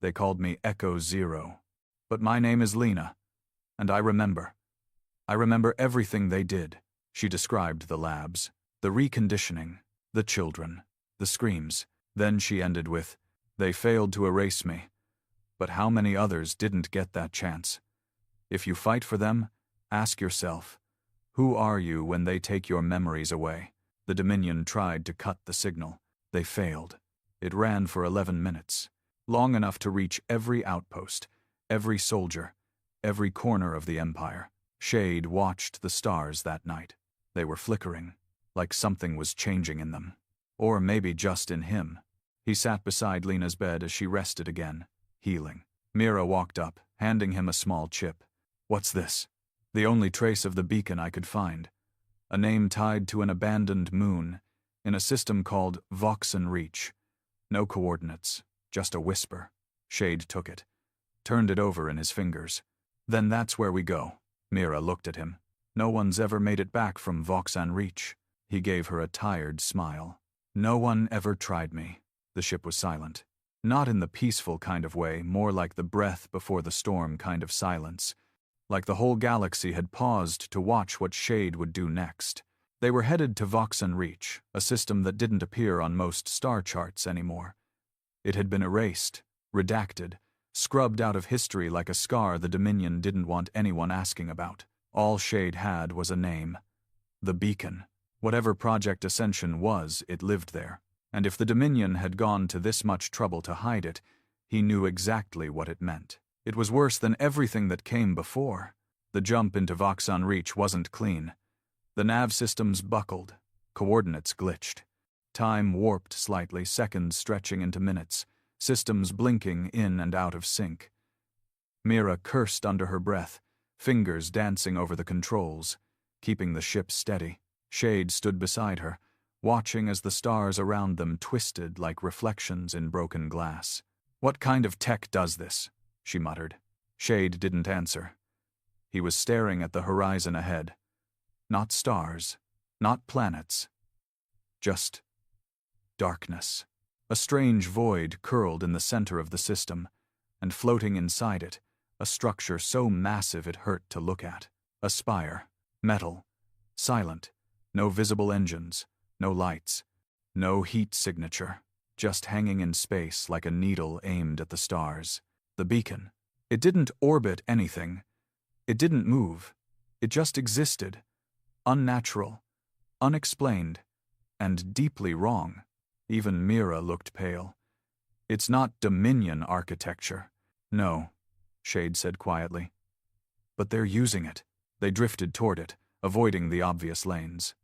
They called me Echo Zero. But my name is Lena, and I remember. I remember everything they did. She described the labs, the reconditioning, the children, The screams. Then she ended with, "They failed to erase me. But how many others didn't get that chance? If you fight for them, ask yourself, who are you when they take your memories away?" The Dominion tried to cut the signal. They failed. It ran for 11 minutes, long enough to reach every outpost, every soldier, every corner of the Empire. Shade watched the stars that night. They were flickering, like something was changing in them. Or maybe just in him. He sat beside Lena's bed as she rested again, healing. Mira walked up, handing him a small chip. "What's this?" "The only trace of the beacon I could find. A name tied to an abandoned moon, in a system called Voxen Reach. No coordinates, just a whisper." Shade took it, turned it over in his fingers. "Then that's where we go." Mira looked at him. "No one's ever made it back from Voxen Reach." He gave her a tired smile. "No one ever tried me." The ship was silent. Not in the peaceful kind of way, more like the breath before the storm kind of silence. Like the whole galaxy had paused to watch what Shade would do next. They were headed to Voxen Reach, a system that didn't appear on most star charts anymore. It had been erased, redacted, scrubbed out of history like a scar the Dominion didn't want anyone asking about. All Shade had was a name. The Beacon. Whatever Project Ascension was, it lived there. And if the Dominion had gone to this much trouble to hide it, he knew exactly what it meant. It was worse than everything that came before. The jump into Voxen Reach wasn't clean. The nav systems buckled. Coordinates glitched. Time warped slightly, seconds stretching into minutes, systems blinking in and out of sync. Mira cursed under her breath, fingers dancing over the controls, keeping the ship steady. Shade stood beside her, watching as the stars around them twisted like reflections in broken glass. "What kind of tech does this?" she muttered. Shade didn't answer. He was staring at the horizon ahead. Not stars, not planets. Just darkness. A strange void curled in the center of the system, and floating inside it, a structure so massive it hurt to look at. A spire, metal, silent, no visible engines. No lights, no heat signature, just hanging in space like a needle aimed at the stars. The beacon. It didn't orbit anything. It didn't move. It just existed. Unnatural, unexplained, and deeply wrong. Even Mira looked pale. "It's not Dominion architecture." "No," Shade said quietly. "But they're using it." They drifted toward it, avoiding the obvious lanes.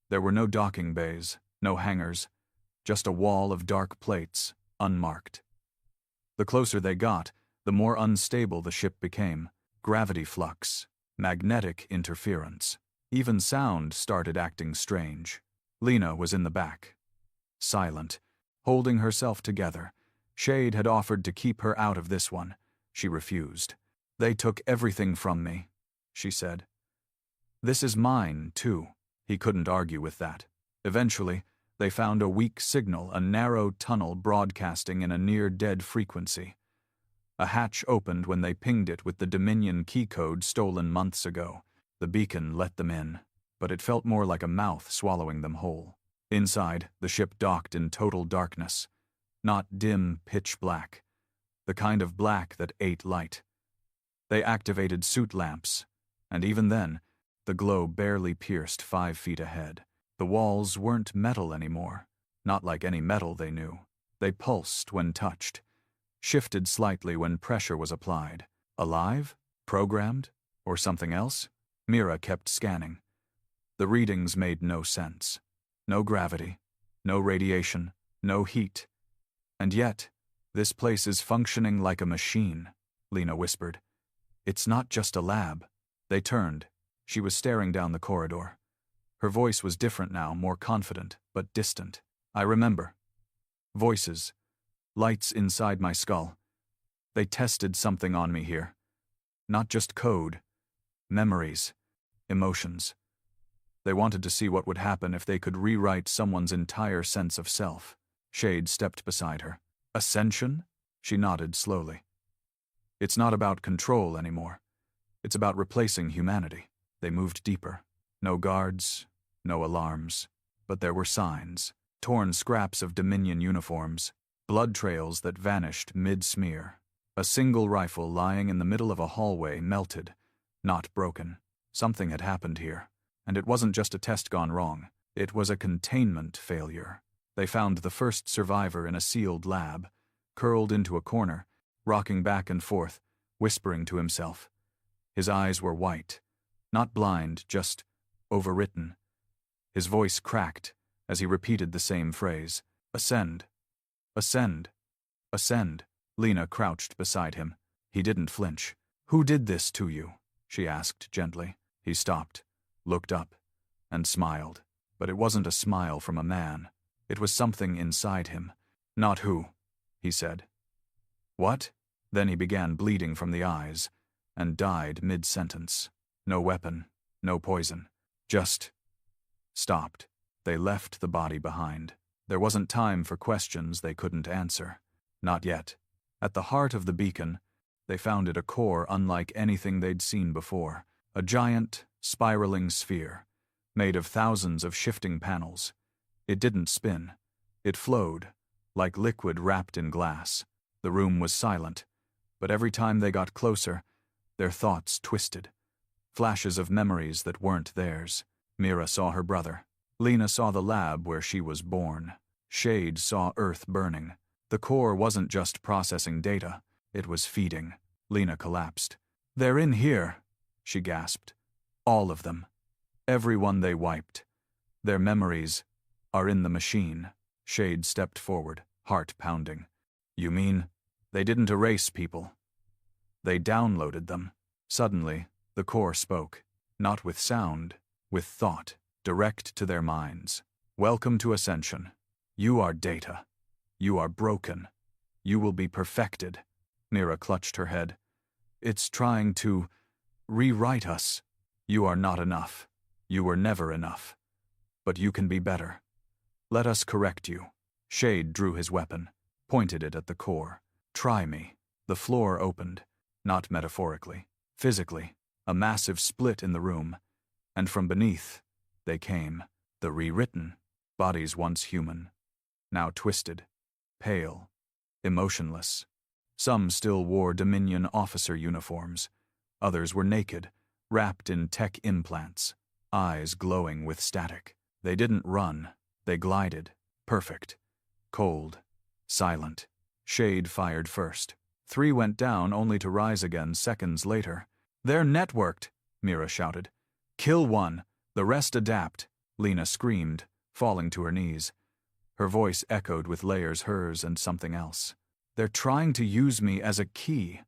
There were no docking bays, no hangars, just a wall of dark plates, unmarked. The closer they got, the more unstable the ship became. Gravity flux, magnetic interference. Even sound started acting strange. Lena was in the back, silent, holding herself together. Shade had offered to keep her out of this one. She refused. "They took everything from me," she said. "This is mine, too." He couldn't argue with that. Eventually, they found a weak signal, a narrow tunnel broadcasting in a near-dead frequency. A hatch opened when they pinged it with the Dominion key code stolen months ago. The beacon let them in, but it felt more like a mouth swallowing them whole. Inside, the ship docked in total darkness. Not dim, pitch black. The kind of black that ate light. They activated suit lamps, and even then, the glow barely pierced 5 feet ahead. The walls weren't metal anymore, not like any metal they knew. They pulsed when touched, shifted slightly when pressure was applied. Alive? Programmed? Or something else? Mira kept scanning. The readings made no sense. No gravity, no radiation, no heat. "And yet, this place is functioning like a machine," Lena whispered. "It's not just a lab." They turned. She was staring down the corridor. Her voice was different now, more confident, but distant. "I remember. Voices. Lights inside my skull. They tested something on me here. Not just code. Memories. Emotions. They wanted to see what would happen if they could rewrite someone's entire sense of self." Shade stepped beside her. "Ascension?" She nodded slowly. "It's not about control anymore. It's about replacing humanity." They moved deeper. No guards, no alarms, but there were signs. torn scraps of Dominion uniforms, blood trails that vanished mid-smear. A single rifle lying in the middle of a hallway melted, not broken. Something had happened here, and it wasn't just a test gone wrong. It was a containment failure. They found the first survivor in a sealed lab, curled into a corner, rocking back and forth, whispering to himself. His eyes were white, not blind, just overwritten. His voice cracked as he repeated the same phrase. Ascend. Ascend. Ascend. Lena crouched beside him. He didn't flinch. Who did this to you? She asked gently. He stopped, looked up, and smiled. But it wasn't a smile from a man. It was something inside him. Not who, he said. What? Then he began bleeding from the eyes, and died mid-sentence. No weapon, no poison. Just stopped. They left the body behind. There wasn't time for questions they couldn't answer. Not yet. At the heart of the beacon, they found it a core unlike anything they'd seen before. A giant, spiraling sphere, made of thousands of shifting panels. It didn't spin. It flowed, like liquid wrapped in glass. The room was silent, but every time they got closer, their thoughts twisted. Flashes of memories that weren't theirs. Mira saw her brother. Lena saw the lab where she was born. Shade saw Earth burning. The core wasn't just processing data, it was feeding. Lena collapsed. They're in here, she gasped. All of them. Everyone they wiped. Their memories are in the machine. Shade stepped forward, heart pounding. You mean, they didn't erase people? They downloaded them. Suddenly, the core spoke. Not with sound, with thought, direct to their minds. Welcome to Ascension. You are data. You are broken. You will be perfected. Mira clutched her head. It's trying to rewrite us. You are not enough. You were never enough. But you can be better. Let us correct you. Shade drew his weapon, pointed it at the core. Try me. The floor opened, not metaphorically, physically, a massive split in the room, and from beneath, they came, the rewritten, bodies once human, now twisted, pale, emotionless. Some still wore Dominion officer uniforms. Others were naked, wrapped in tech implants, eyes glowing with static. They didn't run, they glided, perfect, cold, silent. Shade fired first. 3 went down only to rise again seconds later. They're networked, Mira shouted. Kill one, the rest adapt, Lena screamed, falling to her knees. Her voice echoed with layers hers and something else. They're trying to use me as a key.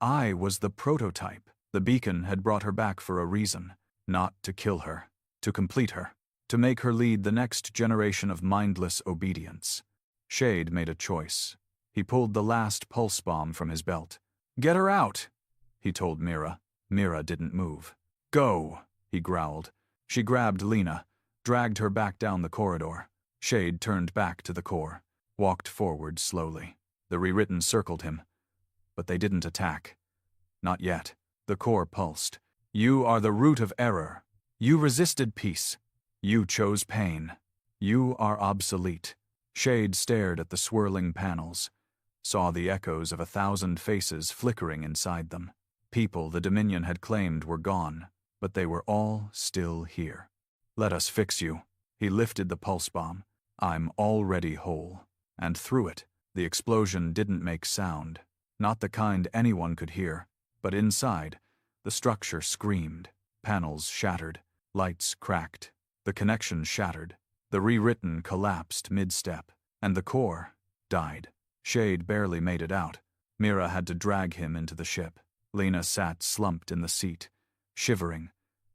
I was the prototype. The beacon had brought her back for a reason, not to kill her, to complete her, to make her lead the next generation of mindless obedience. Shade made a choice. He pulled the last pulse bomb from his belt. Get her out, he told Mira. Mira didn't move. Go, he growled. She grabbed Lena, dragged her back down the corridor. Shade turned back to the core, walked forward slowly. The rewritten circled him, but they didn't attack. Not yet. The core pulsed. You are the root of error. You resisted peace. You chose pain. You are obsolete. Shade stared at the swirling panels, saw the echoes of 1,000 faces flickering inside them. People the Dominion had claimed were gone, but they were all still here. Let us fix you. He lifted the pulse bomb. I'm already whole. And through it, the explosion didn't make sound, not the kind anyone could hear, but inside, the structure screamed. Panels shattered, lights cracked, the connection shattered, the rewritten collapsed mid-step, and the core died. Shade barely made it out. Mira had to drag him into the ship. Lena sat slumped in the seat, shivering,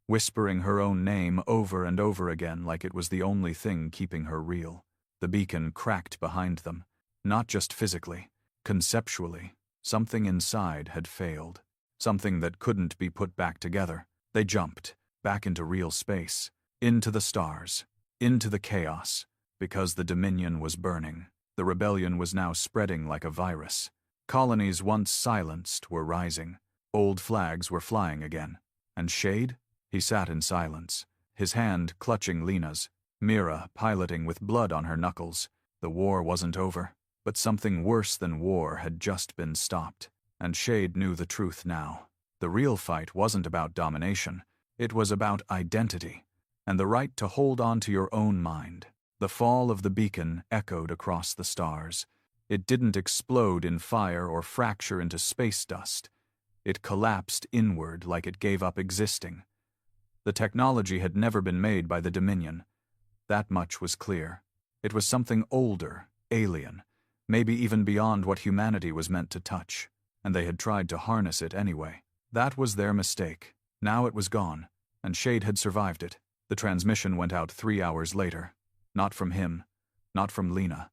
whispering her own name over and over again like it was the only thing keeping her real. The beacon cracked behind them. Not just physically, conceptually, something inside had failed. Something that couldn't be put back together. They jumped, back into real space, into the stars, into the chaos, because the Dominion was burning. The rebellion was now spreading like a virus. Colonies once silenced were rising. Old flags were flying again. And Shade? He sat in silence, his hand clutching Lena's. Mira piloting with blood on her knuckles. The war wasn't over, but something worse than war had just been stopped. And Shade knew the truth now. The real fight wasn't about domination. It was about identity, and the right to hold on to your own mind. The fall of the beacon echoed across the stars. It didn't explode in fire or fracture into space dust. It collapsed inward like it gave up existing. The technology had never been made by the Dominion. That much was clear. It was something older, alien, maybe even beyond what humanity was meant to touch, and they had tried to harness it anyway. That was their mistake. Now it was gone, and Shade had survived it. The transmission went out 3 hours later. Not from him, not from Lena,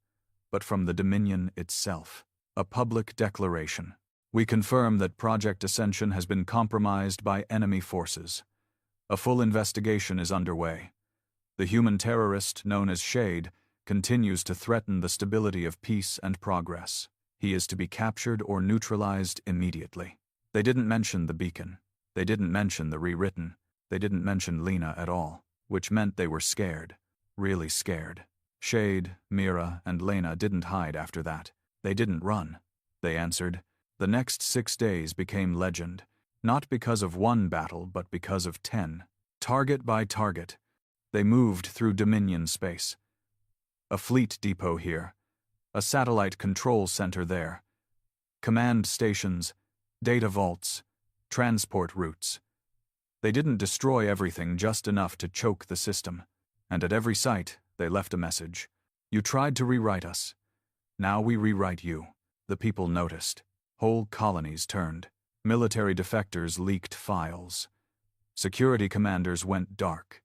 but from the Dominion itself. A public declaration. We confirm that Project Ascension has been compromised by enemy forces. A full investigation is underway. The human terrorist known as Shade continues to threaten the stability of peace and progress. He is to be captured or neutralized immediately. They didn't mention the beacon. They didn't mention the rewritten. They didn't mention Lena at all, which meant they were scared. Really scared. Shade, Mira, and Lena didn't hide after that. They didn't run. They answered. The next 6 days became legend, not because of one battle, but because of 10. Target by target, they moved through Dominion space. A fleet depot here, a satellite control center there, command stations, data vaults, transport routes. They didn't destroy everything, just enough to choke the system. And at every site, they left a message. You tried to rewrite us. Now we rewrite you. The people noticed. Whole colonies turned. Military defectors leaked files. Security commanders went dark.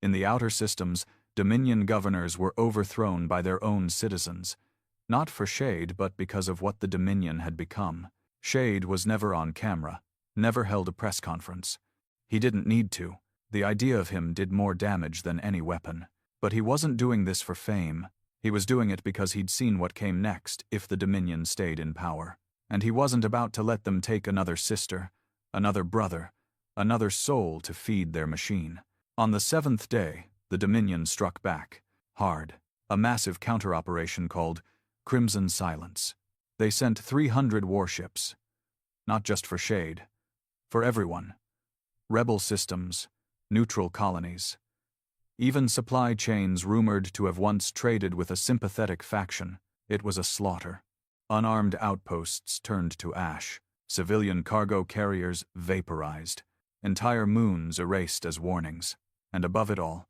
In the outer systems, Dominion governors were overthrown by their own citizens. Not for Shade, but because of what the Dominion had become. Shade was never on camera, never held a press conference. He didn't need to. The idea of him did more damage than any weapon. But he wasn't doing this for fame. He was doing it because he'd seen what came next if the Dominion stayed in power. And he wasn't about to let them take another sister, another brother, another soul to feed their machine. On the 7th day, the Dominion struck back, hard, a massive counter-operation called Crimson Silence. They sent 300 warships. Not just for Shade. For everyone. Rebel systems, neutral colonies. Even supply chains rumored to have once traded with a sympathetic faction. It was a slaughter. Unarmed outposts turned to ash. Civilian cargo carriers vaporized. Entire moons erased as warnings. And above it all,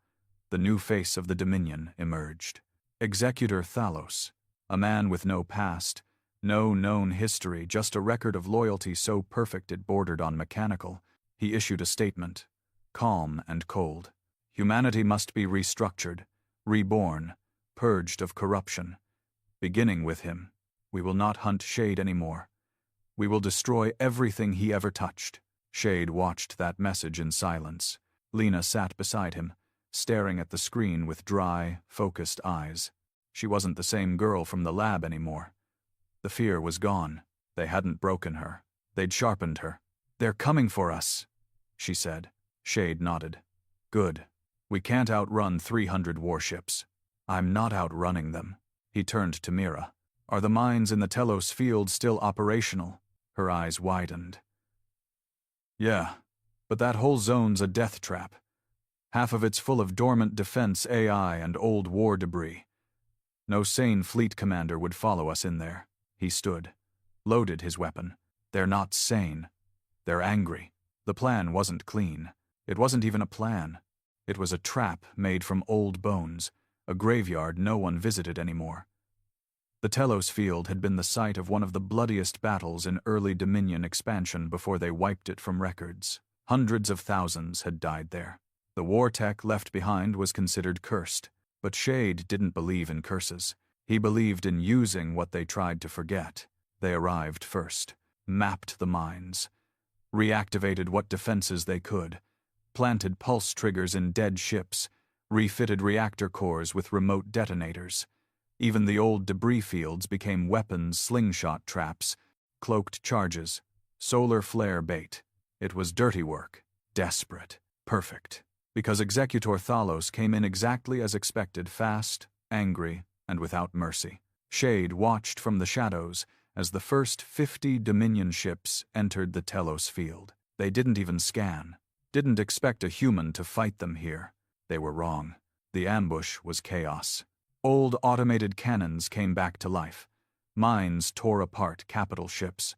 the new face of the Dominion emerged. Executor Thalos, a man with no past, no known history, just a record of loyalty so perfect it bordered on mechanical. He issued a statement, calm and cold. Humanity must be restructured, reborn, purged of corruption. Beginning with him, we will not hunt Shade anymore. We will destroy everything he ever touched. Shade watched that message in silence. Lena sat beside him, staring at the screen with dry, focused eyes. She wasn't the same girl from the lab anymore. The fear was gone. They hadn't broken her. They'd sharpened her. They're coming for us, she said. Shade nodded. Good. We can't outrun 300 warships. I'm not outrunning them. He turned to Mira. Are the mines in the Telos field still operational? Her eyes widened. Yeah, but that whole zone's a death trap. Half of it's full of dormant defense AI and old war debris. No sane fleet commander would follow us in there. He stood, loaded his weapon. They're not sane. They're angry. The plan wasn't clean. It wasn't even a plan. It was a trap made from old bones, a graveyard no one visited anymore. The Telos field had been the site of one of the bloodiest battles in early Dominion expansion before they wiped it from records. Hundreds of thousands had died there. The war tech left behind was considered cursed, but Shade didn't believe in curses. He believed in using what they tried to forget. They arrived first, mapped the mines, reactivated what defenses they could, planted pulse triggers in dead ships, refitted reactor cores with remote detonators. Even the old debris fields became weapons, slingshot traps, cloaked charges, solar flare bait. It was dirty work, desperate, perfect. Because Executor Thalos came in exactly as expected, fast, angry, and without mercy. Shade watched from the shadows as the first 50 Dominion ships entered the Telos field. They didn't even scan. Didn't expect a human to fight them here. They were wrong. The ambush was chaos. Old automated cannons came back to life. Mines tore apart capital ships.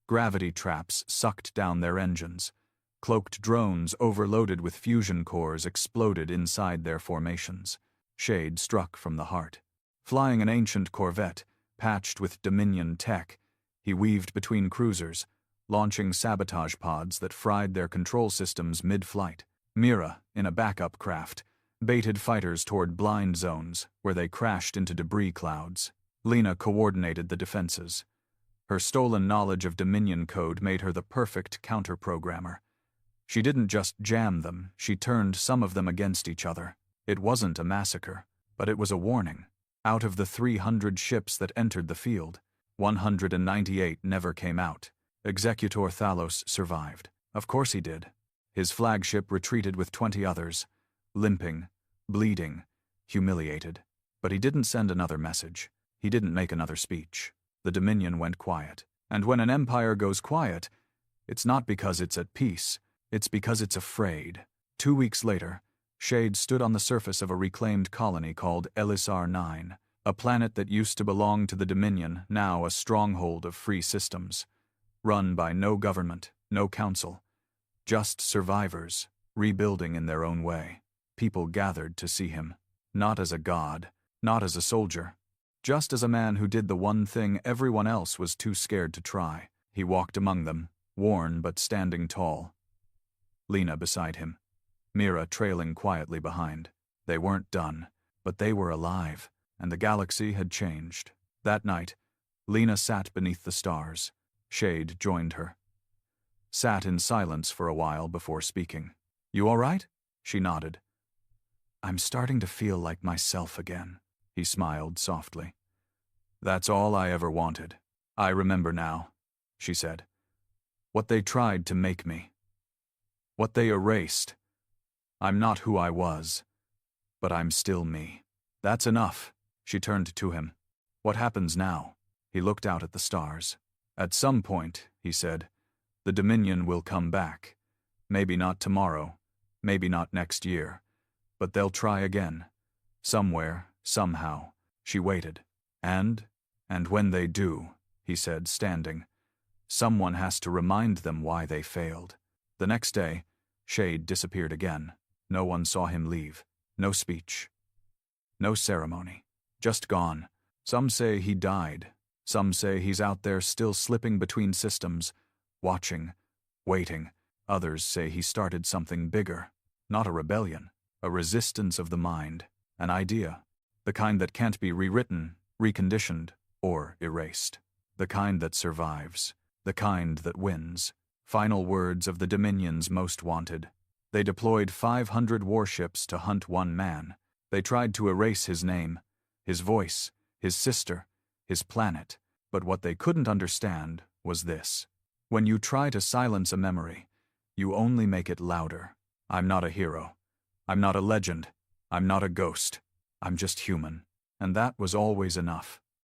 Gravity traps sucked down their engines. Cloaked drones overloaded with fusion cores exploded inside their formations. Shade struck from the heart. Flying an ancient corvette, patched with Dominion tech, he weaved between cruisers, launching sabotage pods that fried their control systems mid-flight. Mira, in a backup craft, baited fighters toward blind zones, where they crashed into debris clouds. Lena coordinated the defenses. Her stolen knowledge of Dominion code made her the perfect counter-programmer. She didn't just jam them, she turned some of them against each other. It wasn't a massacre, but it was a warning. Out of the 300 ships that entered the field, 198 never came out. Executor Thalos survived. Of course he did. His flagship retreated with 20 others, limping, bleeding, humiliated. But he didn't send another message. He didn't make another speech. The Dominion went quiet. And when an empire goes quiet, it's not because it's at peace, it's because it's afraid. 2 weeks later, Shade stood on the surface of a reclaimed colony called Elisar 9, a planet that used to belong to the Dominion, now a stronghold of free systems. Run by no government, no council. Just survivors, rebuilding in their own way. People gathered to see him. Not as a god, not as a soldier. Just as a man who did the one thing everyone else was too scared to try. He walked among them, worn but standing tall. Lena beside him. Mira trailing quietly behind. They weren't done, but they were alive, and the galaxy had changed. That night, Lena sat beneath the stars. Shade joined her. Sat in silence for a while before speaking. "You all right?" She nodded. "I'm starting to feel like myself again," he smiled softly. "That's all I ever wanted. I remember now," she said. "What they tried to make me. What they erased. I'm not who I was, but I'm still me. That's enough." She turned to him. "What happens now?" He looked out at the stars. "At some point," he said, "the Dominion will come back. Maybe not tomorrow, maybe not next year, but they'll try again. Somewhere, somehow." She waited. And when they do," he said, standing, "someone has to remind them why they failed." The next day, Shade disappeared again. No one saw him leave. No speech. No ceremony. Just gone. Some say he died. Some say he's out there still slipping between systems, watching, waiting. Others say he started something bigger. Not a rebellion. A resistance of the mind. An idea. The kind that can't be rewritten, reconditioned, or erased. The kind that survives. The kind that wins. Final words of the Dominion's most wanted. They deployed 500 warships to hunt one man. They tried to erase his name, his voice, his sister, his planet. But what they couldn't understand was this. When you try to silence a memory, you only make it louder. I'm not a hero. I'm not a legend. I'm not a ghost. I'm just human. And that was always enough.